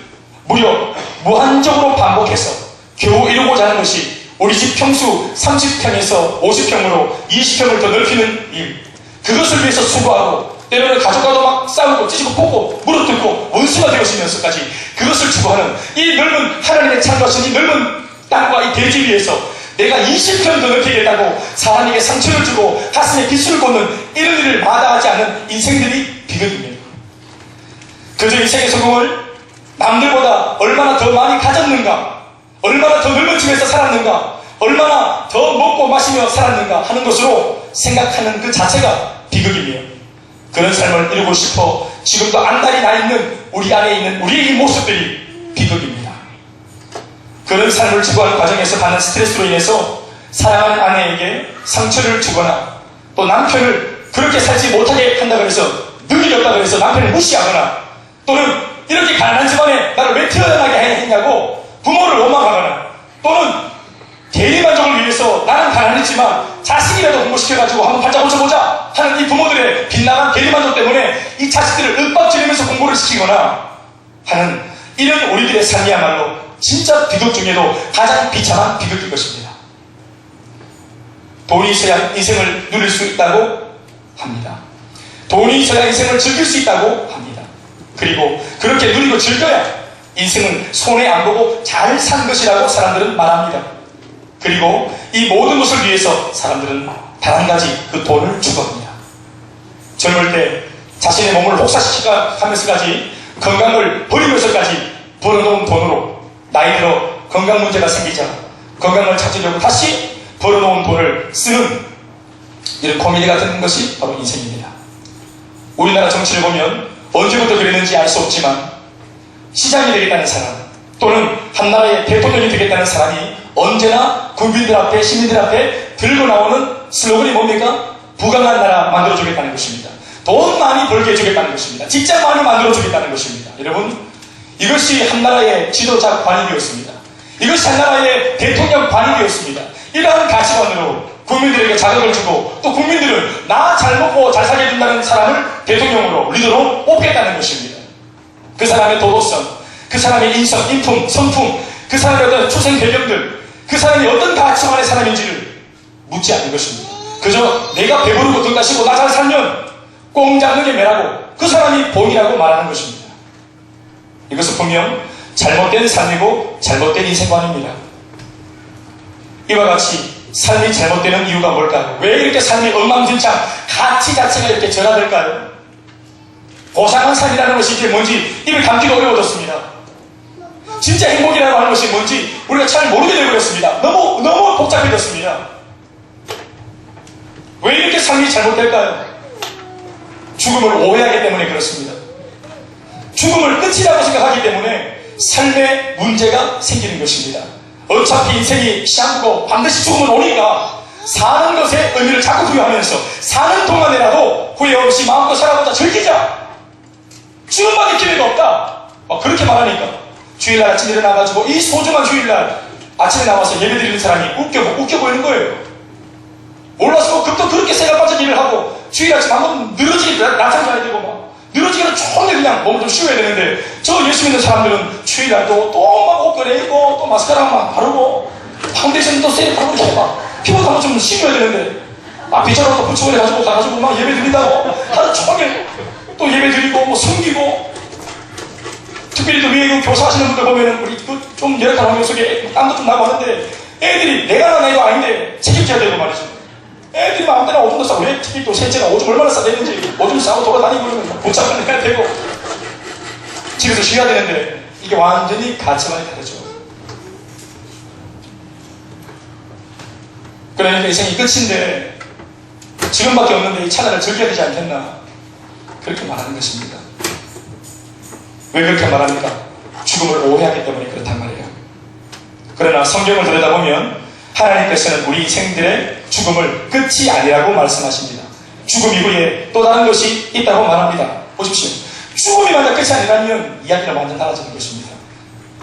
무려 무한적으로 반복해서 겨우 이루고자 하는 것이 우리 집 평수 30평에서 50평으로 20평을 더 넓히는 일, 그것을 위해서 수고하고 때로는 가족과도 막 싸우고 찢고 뽑고 물어뜯고 원수가 되어지면서까지 그것을 추구하는 이 넓은 하나님의 창조하신 이 넓은 땅과 이 대지 위에서 내가 20편 더 넓히겠다고 사람에게 상처를 주고 가슴에 빗을 꽂는 이런 일을 마다하지 않는 인생들이 비극입니다. 그저 인생의 성공을 남들보다 얼마나 더 많이 가졌는가, 얼마나 더 넓은 집에서 살았는가, 얼마나 더 먹고 마시며 살았는가 하는 것으로 생각하는 그 자체가 비극이며 그런 삶을 이루고 싶어 지금도 안달이 나 있는 우리 안에 있는 우리의 이 모습들이 비극입니다. 그런 삶을 추구하는 과정에서 받는 스트레스로 인해서 사랑하는 아내에게 상처를 주거나 또 남편을 그렇게 살지 못하게 한다고 해서 능력이 없다고 해서 남편을 무시하거나 또는 이렇게 가난한 집안에 나를 왜 태어나게 했냐고 부모를 원망하거나 또는 대리만족을 위해서 나는 가난했지만 자식이라도 공부시켜가지고 한번 발짝 고쳐보자 하는 이 부모들의 빗나간 대리만족 때문에 이 자식들을 윽박지르면서 공부를 시키거나 하는 이런 우리들의 삶이야말로 진짜 비극 중에도 가장 비참한 비극일 것입니다. 돈이 있어야 인생을 누릴 수 있다고 합니다. 돈이 있어야 인생을 즐길 수 있다고 합니다. 그리고 그렇게 누리고 즐겨야 인생을 손해 안 보고 잘 산 것이라고 사람들은 말합니다. 그리고 이 모든 것을 위해서 사람들은 단 한 가지, 그 돈을 추구합니다. 젊을 때 자신의 몸을 혹사시키면서까지 건강을 버리면서까지 벌어놓은 돈으로 나이 들어 건강 문제가 생기자 건강을 찾으려고 다시 벌어놓은 돈을 쓰는 이런 코미디 같은 것이 바로 인생입니다. 우리나라 정치를 보면 언제부터 그랬는지 알 수 없지만 시장이 되겠다는 사람 또는 한 나라의 대통령이 되겠다는 사람이 언제나 국민들 앞에 시민들 앞에 들고 나오는 슬로건이 뭡니까? 부강한 나라 만들어주겠다는 것입니다. 돈 많이 벌게 해주겠다는 것입니다. 직장 많이 만들어주겠다는 것입니다. 여러분, 이것이 한 나라의 지도자 관입이었습니다. 이것이 한 나라의 대통령 관입이었습니다. 이러한 가치관으로 국민들에게 자격을 주고 또 국민들은 나 잘 먹고 잘 살게 해준다는 사람을 대통령으로 리더로 뽑겠다는 것입니다. 그 사람의 도덕성, 그 사람의 인성, 인품, 성품, 그 사람의 어떤出생 배경들, 그 사람이 어떤 가치관의 사람인지를 묻지 않는 것입니다. 그저 내가 배부르고 등 가시고 나 잘 살면 꽁장하게 매라고 그 사람이 본이라고 말하는 것입니다. 이것은 분명 잘못된 삶이고 잘못된 인생관입니다. 이와 같이 삶이 잘못되는 이유가 뭘까요? 왜 이렇게 삶이 엉망진창, 가치 자체가 이렇게 절하될까요? 고상한 삶이라는 것이 이제 뭔지 입에 담기도 어려워졌습니다. 진짜 행복이라고 하는 것이 뭔지 우리가 잘 모르게 되어버렸습니다. 너무 복잡해졌습니다. 왜 이렇게 삶이 잘못될까요? 죽음을 오해하기 때문에 그렇습니다. 죽음을 끝이라고 생각하기 때문에 삶에 문제가 생기는 것입니다. 어차피 인생이 시한부고 반드시 죽음은 오니까 사는 것에 의미를 자꾸 부여하면서 사는 동안에라도 후회 없이 마음껏 살아보자, 즐기자. 죽음밖에 기회가 없다. 그렇게 말하니까 주일날 아침 일어나가지고 이 소중한 주일날 아침에 나와서 예배 드리는 사람이 웃겨 보이는 거예요. 몰라서 급도 그렇게 새가 빠진 일을 하고 주일 아침 한번 늘어지게 낮잠 자야 되고 막 늘어지기는 좋은데 그냥 몸을 좀 쉬어야 되는데 저 예수 믿는 사람들은 주일날도 또 막 옷 꺼내입고 또 마스카라 막 바르고 파운데이션도 세게 바르고 막 피부도 한번 좀 씻어야 되는데 빗자루 또 붙이고 해가지고 가가지고 막 예배 드린다고 하루 종일 또 예배 드리고 뭐 섬기고 특별히 또 위에 교사하시는 분들 보면은 우리 좀 열악한 환경 속에 땀도 좀 나고 하는데 애들이 내가 하는 애가 아닌데 책임져야 되고 말이죠. 애들이 마음대로 오줌도 싸고 왜 특히 또 셋째가 오줌 얼마나 싸대는지 오줌 싸고 돌아다니고 이러면 붙잡고 내야 되고 집에서 쉬어야 되는데 이게 완전히 가치관이 다르죠. 그러니까 인생이 끝인데 지금밖에 없는데 이 차라리 즐겨야 되지 않겠나 그렇게 말하는 것입니다. 왜 그렇게 말합니까? 죽음을 오해하기 때문에 그렇단 말이에요. 그러나 성경을 들여다보면 하나님께서는 우리 인생들의 죽음을 끝이 아니라고 말씀하십니다. 죽음 이후에 또 다른 것이 있다고 말합니다. 보십시오. 죽음이 만약 끝이 아니라면 이야기가 완전 달라지는 것입니다.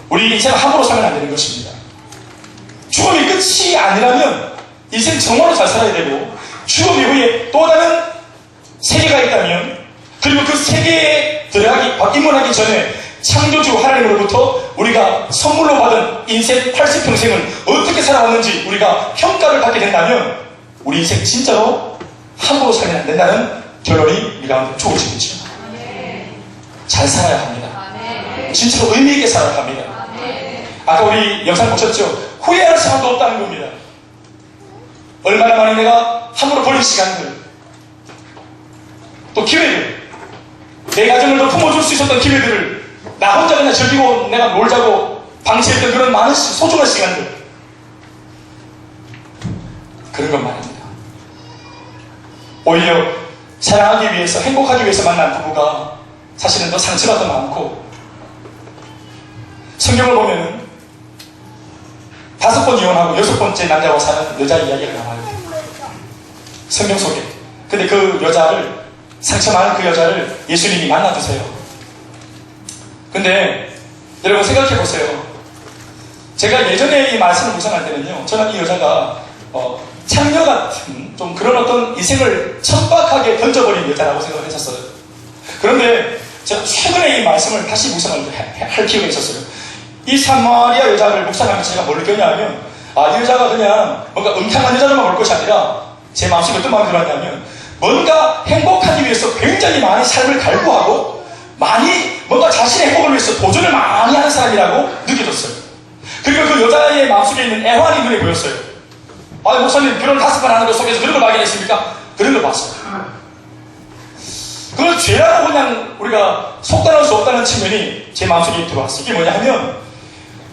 우리 인생은 함부로 살면 안 되는 것입니다. 죽음이 끝이 아니라면 인생 정말로 잘 살아야 되고 죽음 이후에 또 다른 세계가 있다면 그리고 그 세계에 입문하기 전에 창조주 하나님으로부터 우리가 선물로 받은 인생 80평생을 어떻게 살아왔는지 우리가 평가를 받게 된다면 우리 인생 진짜로 함부로 살면 안 된다는 결론이 우리 가운데 주어지겠죠. 잘 살아야 합니다. 진짜로 의미 있게 살아야 합니다. 아까 우리 영상 보셨죠? 후회할 시간도 없다는 겁니다. 얼마나 많이 내가 함부로 버린 시간들 또 기회들 내 가정을 더 품어줄 수 있었던 기회들을 나 혼자 그냥 즐기고 내가 놀자고 방치했던 그런 많은 소중한 시간들 그런 것 말입니다. 오히려 사랑하기 위해서 행복하기 위해서 만난 부부가 사실은 더 상처가 더 많고 성경을 보면은 5번 이혼하고 6번째 남자와 사는 여자 이야기가 나와요. 성경 속에. 근데 그 여자를 상처 많은 그 여자를 예수님이 만나주세요. 근데 여러분 생각해 보세요. 제가 예전에 이 말씀을 묵상할 때는요, 저는 이 여자가 창녀 같은 좀 그런 어떤 인생을 천박하게 던져버린 여자라고 생각을 했었어요. 그런데 제가 최근에 이 말씀을 다시 묵상을 할 필요가 있었어요. 이 사마리아 여자를 묵상하면서 제가 뭘 느꼈냐면, 이 여자가 그냥 뭔가 음탕한 여자로만 볼 것이 아니라 제 마음속에 어떤 마음이 들어왔냐면, 뭔가 행복하기 위해서 굉장히 많이 삶을 갈구하고 많이 뭔가 자신의 행복을 위해서 도전을 많이 하는 사람이라고 느껴졌어요. 그리고 그 여자의 마음속에 있는 애환이 눈에 보였어요. 목사님 결혼 5번 하는 것 속에서 그런 걸 발견했습니까? 그런 걸 봤어요. 그걸 죄라고 그냥 우리가 속단할 수 없다는 측면이 제 마음속에 들어왔어요. 이게 뭐냐 하면,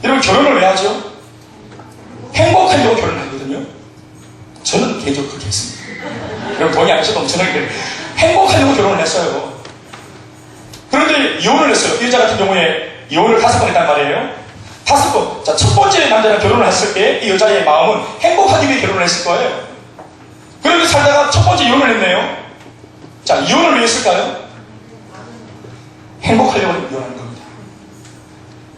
여러분 결혼을 왜 하죠? 행복하려고 결혼하거든요. 저는 개인적으로 그렇게 했습니다. 여러분 동의 안 하셔도 엄청나게 그래요. 행복하려고 결혼을 했어요. 그런데 이혼을 했어요. 이 여자 같은 경우에 이혼을 5번 했단 말이에요. 5번. 자, 첫 번째 남자랑 결혼을 했을 때 이 여자의 마음은 행복하기 위해 결혼을 했을 거예요. 그런데 살다가 첫 번째 이혼을 했네요. 자, 이혼을 왜 했을까요? 행복하려고 이혼하는 겁니다.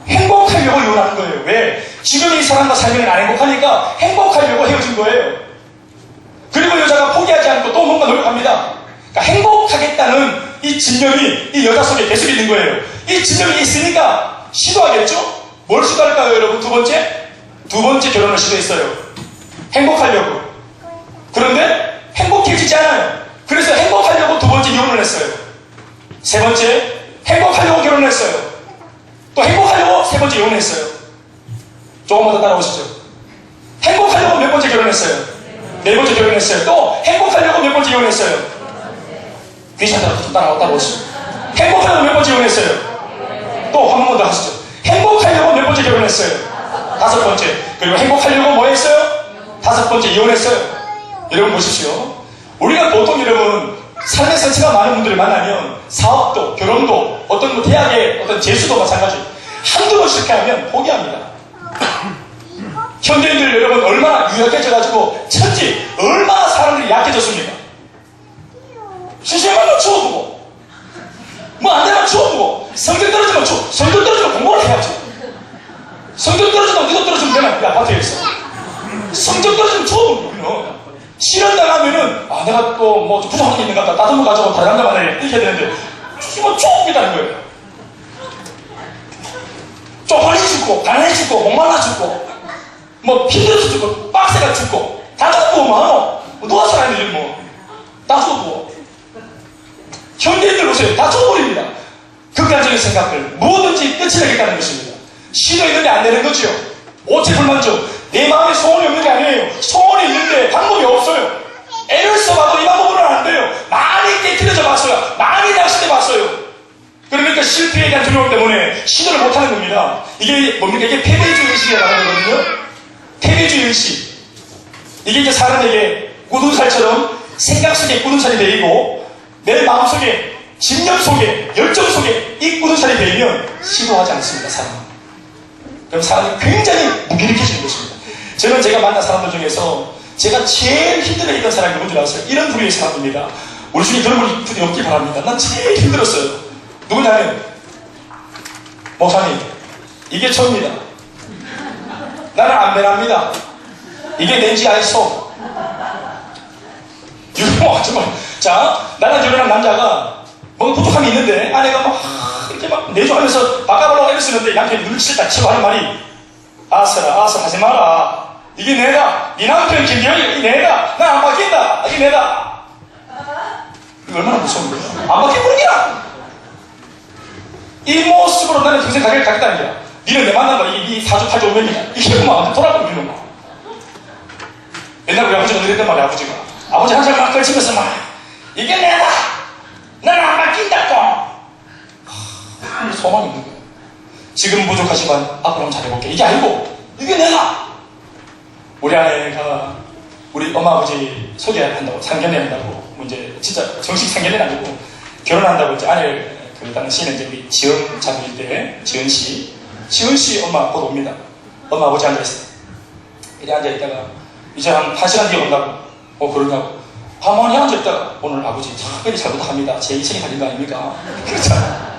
행복하려고 이혼하는 거예요. 왜? 지금 이 사람과 살면 안 행복하니까 행복하려고 헤어진 거예요. 그리고 여자가 포기하지 않고 또 뭔가 노력합니다. 그러니까 행복하겠다는 이 진념이 이 여자 속에 계속 있는 거예요. 이 진념이 있으니까 시도하겠죠? 뭘 시도할까요, 여러분? 두 번째 결혼을 시도했어요. 행복하려고. 그런데 행복해지지 않아요. 그래서 행복하려고 2번째 이혼을 했어요. 3번째, 행복하려고 결혼을 했어요. 또 행복하려고 3번째 이혼을 했어요. 조금만 더 따라오시죠. 행복하려고 몇 번째 결혼했어요? 4번째 결혼했어요. 또 행복하려고 몇 번째 이혼했어요? 귀찮다고 좀 따라오시죠. 행복하려고 몇 번째 이혼했어요? 또 한 번 더 하시죠. 행복하려고 몇 번째 결혼했어요? 5번째. 그리고 행복하려고 뭐 했어요? 5번째 이혼했어요. 여러분 보십시오. 우리가 보통 여러분 삶의 선택가 많은 분들을 만나면 사업도 결혼도 어떤 대학의 어떤 재수도 마찬가지 한두 번 실패하면 포기합니다. 현대인들 여러분 얼마나 유약해져가지고 천지 얼마나 사람들이 약해졌습니까? 시시해만 주워보고 뭐 안되면 주워보고 성적 떨어지면 성적 떨어지면 공부를 해야죠. 성적 떨어지면 어디서 떨어지면 되나? 이 아파트에 있어. 성적 떨어지면 주워보고 실현 당하면은 내가 또 뭐 부족한 게 있는 것 같다. 따뜻한 거 가지고 다른 남자 만나야 이렇게 해야 되는데 주면 쪼개다는 거예요. 쪽팔리 죽고 가난해 죽고 목말라 죽고 뭐 힘들어서 죽고 빡세가 죽고 다 죽고 뭐 누가 살아있는지 다 죽고 현대인들 보세요. 다 죽어버립니다. 극단적인 생각들 뭐든지 끝을 내겠다는 것입니다. 시도했는데 안 되는 거지요. 오체불만족. 내 마음에 소원이 없는 게 아니에요. 소원이 있는데 방법이 없어요. 애를 써봐도 이 방법으로는 안 돼요. 많이 깨트려져 봤어요. 많이 낚시돼 봤어요. 그러니까 실패에 대한 두려움 때문에 시도를 못하는 겁니다. 이게 뭡니까? 이게 패배주의 의식이라고 하는 거거든요. 패배주의 의식. 이게 이제 사람에게 꾸둔살처럼 생각 속에 꾸둔살이 되고 내 마음 속에 집념 속에 열정 속에 이 꾸둔살이 되면 시도하지 않습니다. 사람은. 그럼 사람이 굉장히 무기력해지는 것입니다. 저는 제가 만난 사람들 중에서 제가 제일 힘들어했던 사람이 누군지 아세요? 이런 부류의 사람입니다. 우리 중에 그런 분이 부디 없길 바랍니다. 난 제일 힘들었어요. 누구냐면 목사님 이게 저입니다. 나는 안 변합니다. 이게 내지 알소. 이거 정말 자 나랑 결혼한 남자가 뭔가 부족함이 있는데 아내가 막 이렇게 막 내조하면서 바꿔보려고 애를 쓰는데 남편이 눈치를 딱 치고 하는 말이 아서라 하지 마라. 이게 내가 네 남편 김기현이 이게 내가 난 안 바뀐다. 이게 내가 이거 얼마나 무서운 거야. 안 바뀌어버리냐. 이 모습으로 나는 평생 가겠다는 거야. 니는 내 만난 거야. 이 사주팔자 오면이야. 이게 막 돌아버리는 거야. 옛날 우리 아버지가 그랬단 말이야. 아버지 한 살만 걸치면서 막 이게 내가 나는 안 바뀐다고. 소망이 있는 거야. 지금 부족하지만 앞으로 한번 잘해볼게. 이게 아니고 이게 내가 우리 아내가 우리 엄마 아버지 소개한다고 상견례한다고 뭐 이제 진짜 정식 상견례는 아니고 결혼한다고 이제 아내를 그 당시에는 이제 우리 지은 자매일 때 지은 씨 엄마 곧 옵니다. 엄마 아버지 앉아있어. 이래 앉아있다가 이제 한 1시간 뒤에 온다고. 그러냐고. 가만히 앉아있다가 오늘 아버지 특별히 잘 부탁합니다. 제 인생이 달린 거 아닙니까? 그렇잖아.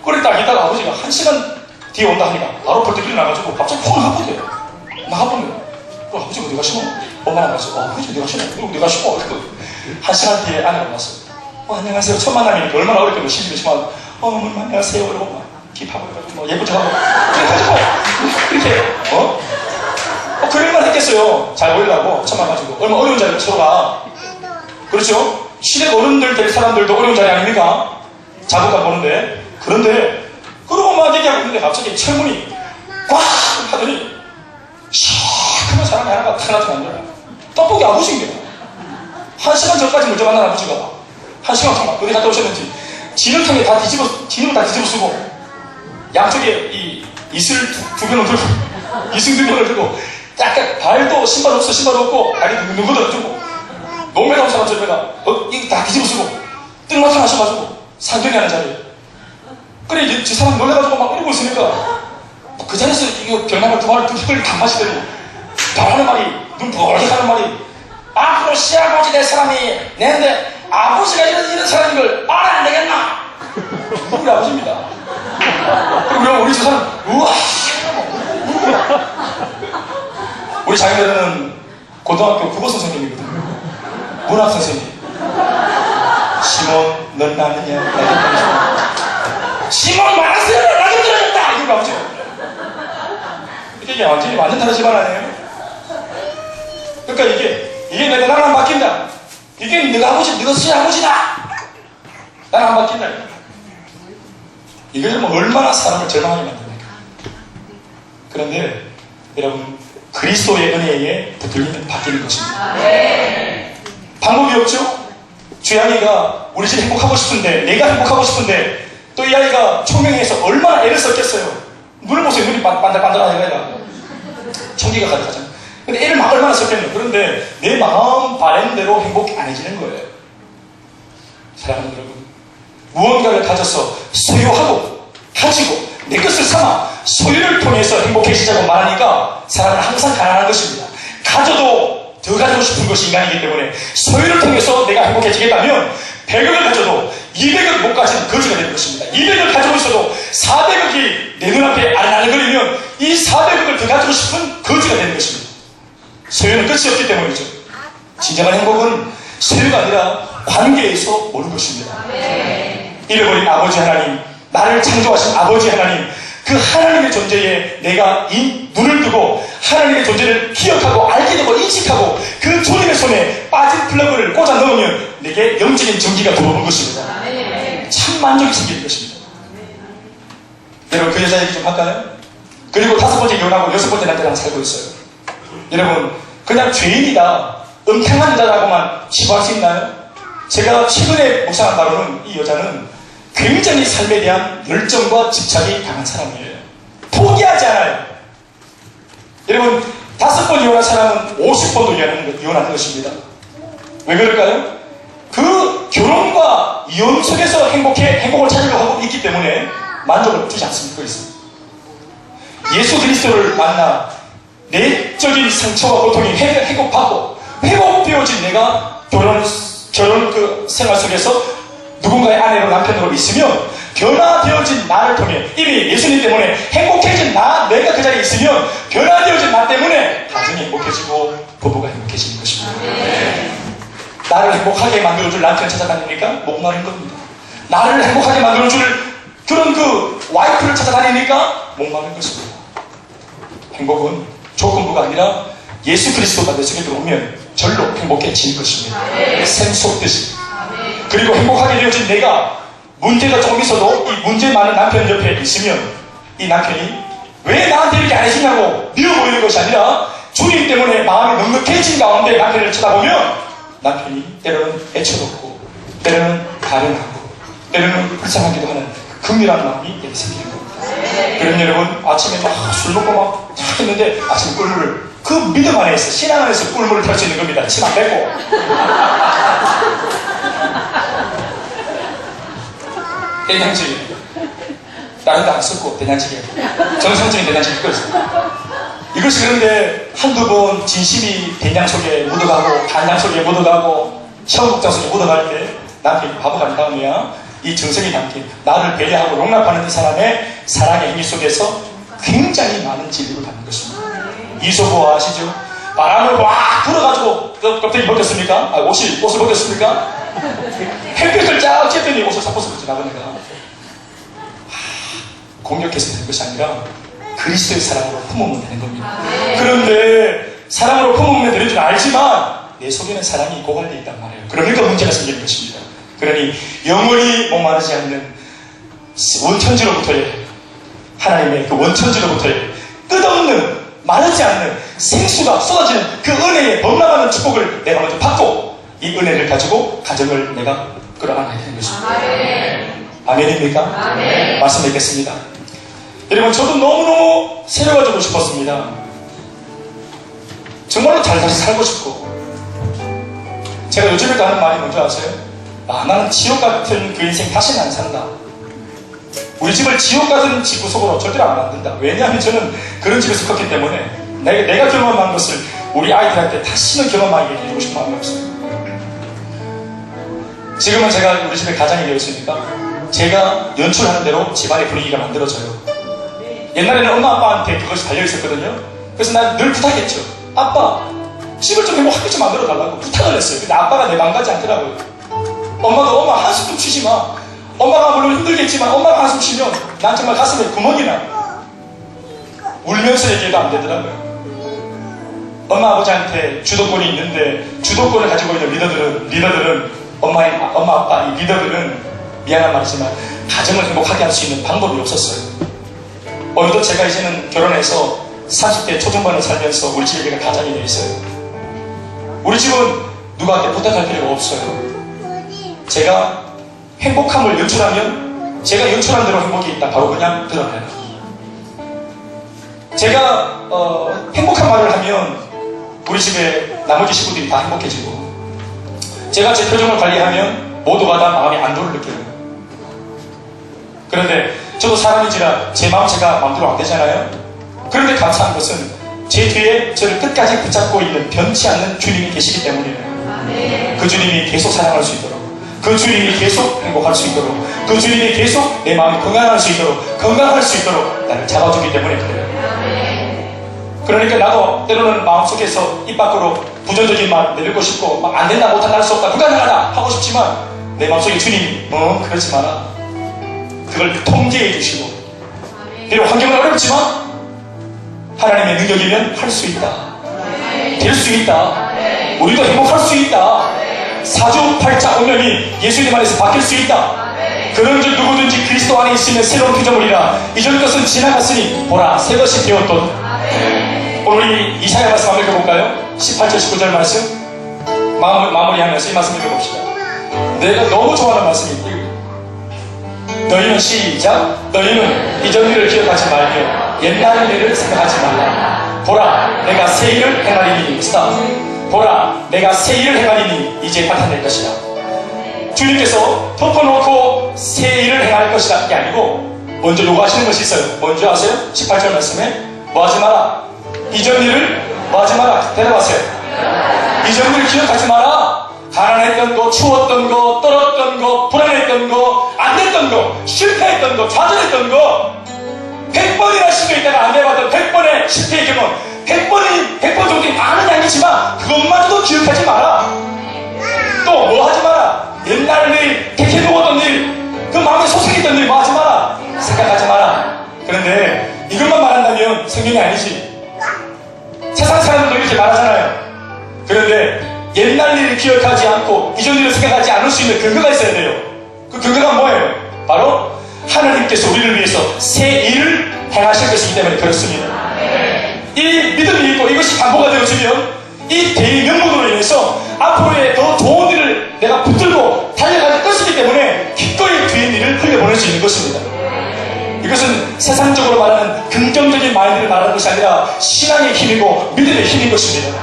그래 딱 있다가 아버지가 1시간 뒤에 온다 하니까 바로 벌떡 일어나가지고 갑자기 폰을 하거든요. 나가보면 아버지가 어디 가시노? 엄마랑 가서 아버지 어디 가시노? 어디 가시노? 1시간 뒤에 아내가 왔어요. 안녕하세요. 첫 만남이니까 얼마나 어렵게 시집이지만 어머니 안녕하세요 이러고 막 힙하고 해가지고 뭐 예쁜 척하고 그래가지고 이렇게 그럴만 했겠어요. 잘 보이려고 천만 가지고 얼마 어려운 자리에 서로가. 그렇죠? 시댁 어른들 될 사람들도 어려운 자리 아닙니까? 자존감 보는데. 그런데 그러고 막 얘기하고 있는데 갑자기 철문이 꽉 하더니 시원한 사람이 하나가 탁 나타난 거야. 떡볶이 아버지인 거야. 1시간 전까지 먼저 만난 아버지가 1시간 동안 어디 갔다 오셨는지 진흙탕에 다 진흙을 다 뒤집어 쓰고 양쪽에 이 이슬 두 병을 들고 이슬 두 병을 들고 약간 발도 신발 없어 신발 없고 다리 눈 걷어주고 농매 나온 사람 저리가 이거 다 뒤집어 쓰고 뜬 나타나셔가지고 상견례 하는 자리에 그래 이제 저 사람 놀래가지고 막 이러고 있으니까 그 자리에서 이거 병나발 두 개를 다 마시더니 바라는 말이 눈 벌게 하는 말이 앞으로 시아버지 될 사람이 내는데 아버지가 이런 사람인 걸 알아야 되겠나? 우리 아버지입니다. 그리고 우리 저 사람 우와 우리 자기들은 고등학교 국어 선생님이거든요. 문학 선생님. 시몬 넌 나느냐? 시몬 말았어요. 나 좀 들어줬다. 이거 아버지. 이게 완전 다른 집안 아니에요? 그러니까 이게 내가 나는 안 바뀐다. 이게 네가 아버지, 네가 시아버지다. 나는 안 바뀐다. 이걸 뭐 얼마나 사람을 절망하게 만듭니까? 그런데 여러분 그리스도의 은혜에 붙들리면 바뀌는 것입니다. 방법이 없죠? 주양이가 우리 집 행복하고 싶은데 내가 행복하고 싶은데 또 이 아이가 총명해서 얼마나 애를 썼겠어요. 눈을 보세요. 눈이 반들반들하는 애가 청기가 가득하잖아요. 근데 애를 막 얼마나 썼겠노. 그런데 내 마음 바라는 대로 행복이 안 해지는 거예요. 사랑하는 여러분, 무언가를 가져서 소유하고 가지고 내 것을 삼아 소유를 통해서 행복해지자고 말하니까 사람은 항상 가난한 것입니다. 가져도 더 가지고 싶은 것이 인간이기 때문에 소유를 통해서 내가 행복해지겠다면 100억을 가져도 200억 못 가진 거지가 되는 것입니다. 200억을 가지고 있어도 400억이 내 눈앞에 아른아른거리면 이 400억을 더 가지고 싶은 거지가 되는 것입니다. 소유는 끝이 없기 때문이죠. 진정한 행복은 소유가 아니라 관계에서 오는 것입니다. 잃어버린 아버지 하나님, 나를 창조하신 아버지 하나님, 그 하나님의 존재에 내가 눈을 뜨고 하나님의 존재를 기억하고 알게 되고 인식하고 그 주님의 손에 빠진 플러그를 꽂아 넣으면 내게 영적인 전기가 들어오는 것입니다. 참 만족이 생기는 것입니다. 여러분 그 여자 얘기 좀 할까요? 그리고 5번째 이혼하고 6번째 남자랑 살고 있어요. 여러분 그냥 죄인이다, 음탕한 여자라고만 치부할 수 있나요? 제가 최근에 묵상한 바로는 이 여자는 굉장히 삶에 대한 열정과 집착이 강한 사람이에요. 포기하지 않아요. 여러분 5번 이혼한 사람은 50번도 이혼하는 것입니다. 왜 그럴까요? 그 결혼과 이혼 속에서 행복을 찾으려고 하고 있기 때문에 만족을 주지 않습니다. 예수 그리스도를 만나 내적인 상처와 고통이 회복받고 회복되어진 내가 결혼 그 생활 속에서 누군가의 아내로 남편으로 있으면 변화되어진 나를 통해 이미 예수님 때문에 행복해진 내가 그 자리에 있으면 변화되어진 나 때문에 가정이 행복해지고 부부가 행복해지는 것입니다. 나를 행복하게 만들어줄 남편 찾아다니니까 목마른 겁니다. 나를 행복하게 만들어줄 그런 그 와이프를 찾아다니니까 목마른 것입니다. 행복은 조건부가 아니라 예수 그리스도가 내 속에 들어오면 절로 행복해지는 것입니다. 샘 솟듯이. 그리고 행복하게 되어진 내가 문제가 조금 있어도 이 문제 많은 남편 옆에 있으면 이 남편이 왜 나한테 이렇게 안 해주냐고 미워 보이는 것이 아니라 주님 때문에 마음이 넉넉해진 가운데 남편을 쳐다보면 남편이 때로는 애처롭고 때로는 가련하고 때로는 불쌍하기도 하는 긍휼한 마음이 여기 생기는 겁니다. 그럼 여러분 아침에 막 술 먹고 막 했는데 아침에 꿀물을 그 믿음 안에서 신앙 안에서 꿀물을 탈 수 있는 겁니다. 침 안 뱉고 된장찌개 다른 데 안 썼고 된장찌개 정성적인 된장찌개 끓였어요. 이것이 그런데 한두 번 진심이 된장 속에 묻어가고 간장 속에 묻어가고 청국장 속에 묻어갈 때 남편이 바보가 된 다음에야 이 정성이 담긴 나를 배려하고 용납하는 이 사람의 사랑의 행위 속에서 굉장히 많은 진리를 받는 것입니다. 이소부 아시죠? 바람을 확 불어가지고 껍데기 벗겼습니까? 옷을 벗겼습니까? 햇빛을 쫙 쬐더니 옷을 싹 벗어버리지 나보니까 공격해서 되는 것이 아니라 그리스도의 사랑으로 품으면 되는 겁니다. 그런데 사랑으로 품으면 되는 줄 알지만 내 속에는 사랑이 고갈되어 있단 말이에요. 그러니까 문제가 생기는 것입니다. 그러니 영원히 목마르지 않는 원천지로부터의 하나님의 그 원천지로부터의 끝없는 마르지 않는 생수가 쏟아지는 그 은혜의 범람하는 축복을 내가 먼저 받고 이 은혜를 가지고 가정을 내가 끌어안아야 되는 것입니다. 아멘입니까? 아멘. 말씀 뵙겠습니다. 여러분, 저도 너무너무 새로워지고 싶었습니다. 정말로 잘 다시 살고 싶고, 제가 요즘에도 하는 말이 뭔지 아세요? 나는 지옥 같은 그 인생 다시는 안 산다. 우리 집을 지옥 같은 집 구석으로 절대로 안 만든다. 왜냐하면 저는 그런 집에서 컸기 때문에 내가 경험한 것을 우리 아이들한테 다시는 경험하게 해주고 싶은 마음이 없어요. 지금은 제가 우리 집에 가장이 되었으니까 제가 연출하는 대로 집안의 분위기가 만들어져요. 옛날에는 엄마 아빠한테 그것이 달려있었거든요. 그래서 난 늘 부탁했죠. 아빠, 집을 좀 행복하게 좀 만들어 달라고 부탁을 했어요. 근데 아빠가 내 맘 가지 않더라고요. 엄마도 엄마 한숨 좀 쉬지 마. 엄마가 물론 힘들겠지만 엄마가 한숨 쉬면 난 정말 가슴에 구멍이 나. 울면서 얘기해도 안 되더라고요. 엄마 아버지한테 주도권이 있는데 주도권을 가지고 있는 리더들은 엄마 아빠 이 리더들은 미안한 말이지만 가정을 행복하게 할 수 있는 방법이 없었어요. 어느덧 제가 이제는 결혼해서 30대 초중반을 살면서 우리 집에 내가 가장이 되어 있어요. 우리 집은 누구한테 부탁할 필요가 없어요. 제가 행복함을 연출하면 제가 연출한 대로 행복이 있다. 바로 그냥 드러나요. 제가 행복한 말을 하면 우리 집에 나머지 식구들이 다 행복해지고, 제가 제 표정을 관리하면 모두가 다 마음의 안도를 느껴요. 그런데 저도 사람인지라 제 마음 제가 마음대로 안 되잖아요. 그런데 감사한 것은 제 뒤에 저를 끝까지 붙잡고 있는 변치 않는 주님이 계시기 때문이에요. 그 주님이 계속 사랑할 수 있도록, 그 주님이 계속 행복할 수 있도록, 그 주님이 계속 내 마음이 건강할 수 있도록 나를 잡아주기 때문에 그래요. 그러니까 나도 때로는 마음속에서 입 밖으로 부정적인 말 내뱉고 싶고, 막 안 된다, 못한다, 할 수 없다, 불가능하다 하고 싶지만 내 마음속에 주님이 그러지 마라, 그걸 통제해 주시고, 비록 환경은 어렵지만 하나님의 능력이면 할 수 있다, 될 수 있다, 우리도 행복할 수 있다, 사주팔자 운명이 예수님 안에서 바뀔 수 있다. 그런즉 누구든지 그리스도 안에 있으면 새로운 피조물이라, 이전 것은 지나갔으니 보라 새 것이 되었던. 오늘 우리 이사야 말씀 한번 읽어볼까요? 18절 19절 말씀 마무리하면서 이 말씀 읽어봅시다. 내가 너무 좋아하는 말씀입니다. 너희는 시작. 너희는 이전 일을 기억하지 말며 옛날 일을 생각하지 말라. 보라 내가 새 일을 행하리니. 스탑. 보라 내가 새 일을 행하리니 이제 나타낼 것이다. 주님께서 덮어놓고 새 일을 행할 것이다 이게 아니고 먼저 요구하시는 것이 있어요. 뭔지 아세요? 18절 말씀에 뭐하지 마라, 이전 일을 뭐하지 마라. 대답하세요. 이전 일을 기억하지 마라. 가난했던 거, 추웠던 거, 떨었던 거, 불안했던 거, 안 됐던 거, 실패했던 거, 좌절했던 거, 100번이나 실패했다가 안 돼봤던 100번의 실패의 경험, 100번 정도 많은 양이지만 그것마저도 기억하지 마라. 또 뭐 하지 마라. 옛날 일, 택해 놓았던 일, 그 마음에 소생했던 일 뭐 하지 마라. 생각하지 마라. 그런데 이것만 말한다면 성경이 아니지. 세상 사람들도 이렇게 말하잖아요. 그런데 옛날 일을 기억하지 않고 이전 일을 생각하지 않을 수 있는 근거가 있어야 돼요. 그 근거가 뭐예요? 바로 하나님께서 우리를 위해서 새 일을 행하실 것이기 때문에 그렇습니다. 이 믿음이 있고 이것이 담보가 되어지면 이 대의 명분으로 인해서 앞으로의 더 좋은 일을 내가 붙들고 달려갈 것이기 때문에 기꺼이 뒤의 일을 흘려보낼 수 있는 것입니다. 이것은 세상적으로 말하는 긍정적인 마인드를 말하는 것이 아니라 신앙의 힘이고 믿음의 힘인 것입니다.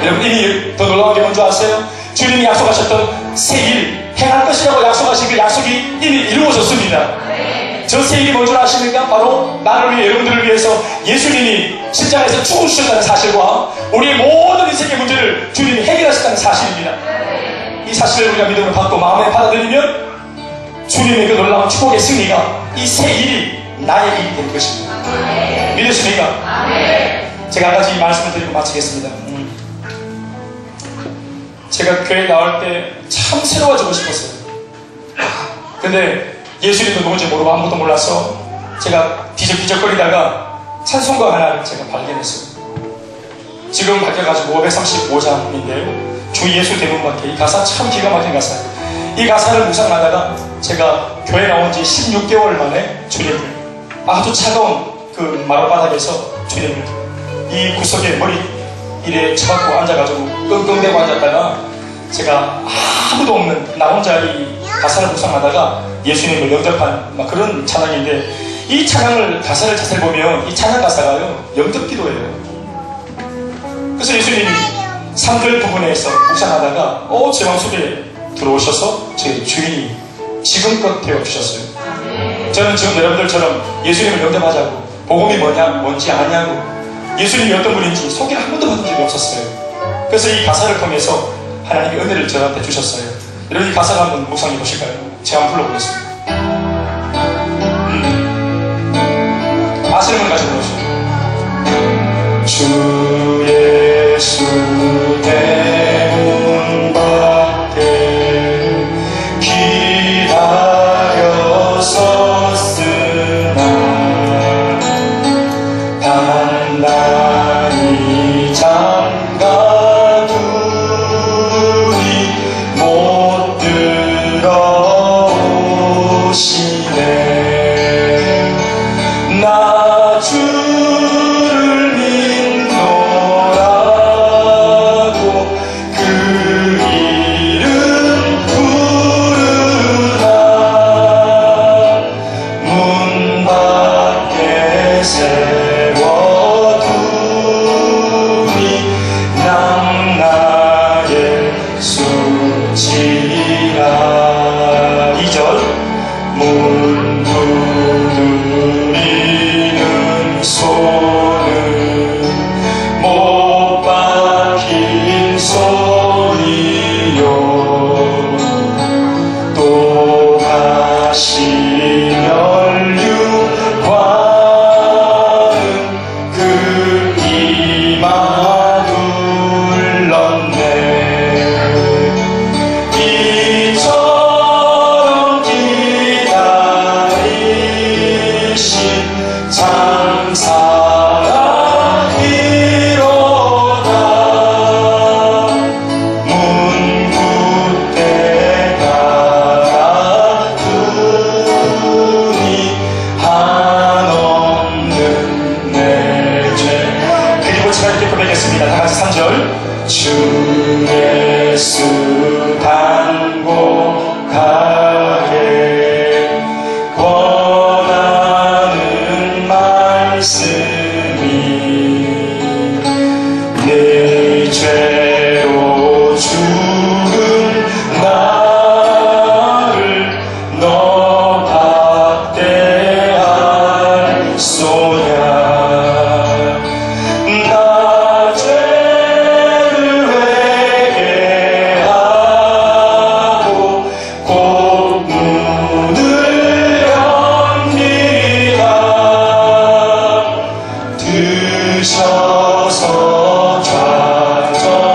여러분, 이미 더 놀라운 게 뭔지 아세요? 주님이 약속하셨던 새 일 행할 것이라고 약속하신 그 약속이 이미 이루어졌습니다. 저 새 일이 뭔지 아십니까? 바로 나를 위해, 여러분들을 위해서 예수님이 십자가에서 죽으셨다는 사실과 우리의 모든 인생의 문제를 주님이 해결하셨다는 사실입니다. 이 사실을 우리가 믿음을 받고 마음에 받아들이면 주님의 그 놀라운 축복의 승리가 이 새 일이 나의 일이 될 것입니다. 믿으십니까? 제가 한 가지 이 말씀을 드리고 마치겠습니다. 제가 교회 나올 때 참 새로워지고 싶었어요. 근데 예수님도 누군지 모르고 아무것도 몰라서 제가 뒤적뒤적거리다가 찬송가 하나를 제가 발견했어요. 지금 바뀌어가지고 535장인데요. 주 예수 대문밖에. 이 가사 참 기가 막힌 가사예요. 이 가사를 묵상하다가 제가 교회 나온 지 16개월 만에 주님을, 아주 차가운 그 마룻바닥에서 주님을 이 구석에 머리 이래 쳐박고 앉아가지고 끙끙대고 앉았다가 제가 아무도 없는 나 혼자 이 가사를 묵상하다가 예수님을 영접한 막 그런 찬양인데, 이 찬양을 가사를 자세히 보면 이 찬양 가사가요 영접기도예요. 그래서 예수님이 3절 부분에서 묵상하다가 제 마음속에 들어오셔서 제 주인이 지금껏 되어주셨어요. 저는 지금 여러분들처럼 예수님을 영접하자고, 복음이 뭔지 아냐고, 예수님이 어떤 분인지 소개를 한 번도 받은 적이 없었어요. 그래서 이 가사를 통해서 하나님의 은혜를 저한테 주셨어요. 여러분 이 가사를 한번 묵상해 보실까요? 제가 한번 불러보겠습니다. 아시는 분 같이 불러주세요. 주 예수 대문 밖에 기다려 섰으나 단단히 잠가두니 못 들어오시네. 나 주를 믿노라고 그 이름 부르나 문 밖에 세워두니 낭나의 수지라. 2절 문 두드리는 손은 못 박힌 손이요 또 다시 멸류관은 그 이마 둘렀네. 이처럼 기다리신 장사이로다. 문 굳게 닫아두니 한없는 내 죄. 그리고 제가 이렇게 고백했습니다. 다같이 3절. 주 예수 단곡하게 권하는 말씀이 내 죄로 죽은 나를 너 앞에 알소냐. 나 죄를 회개하고 곧 문을 엽니다. 드셔서 좌정하사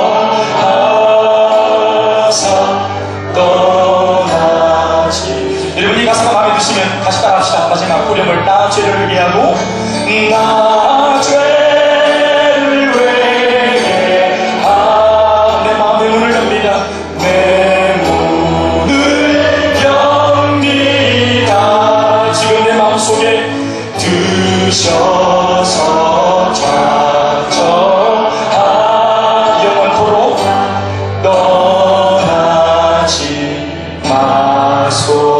떠나지. 여러분 이 가사가 마음에 드시면 다시 따라합시다. 마지막 후렴을 나 죄를 회개하고 나 죄를 회개하 내 마음의 문을 엽니다. 내 문을 엽니다. 지금 내 마음속에 드셔서 좌정하 영원토록 떠나지 마소서.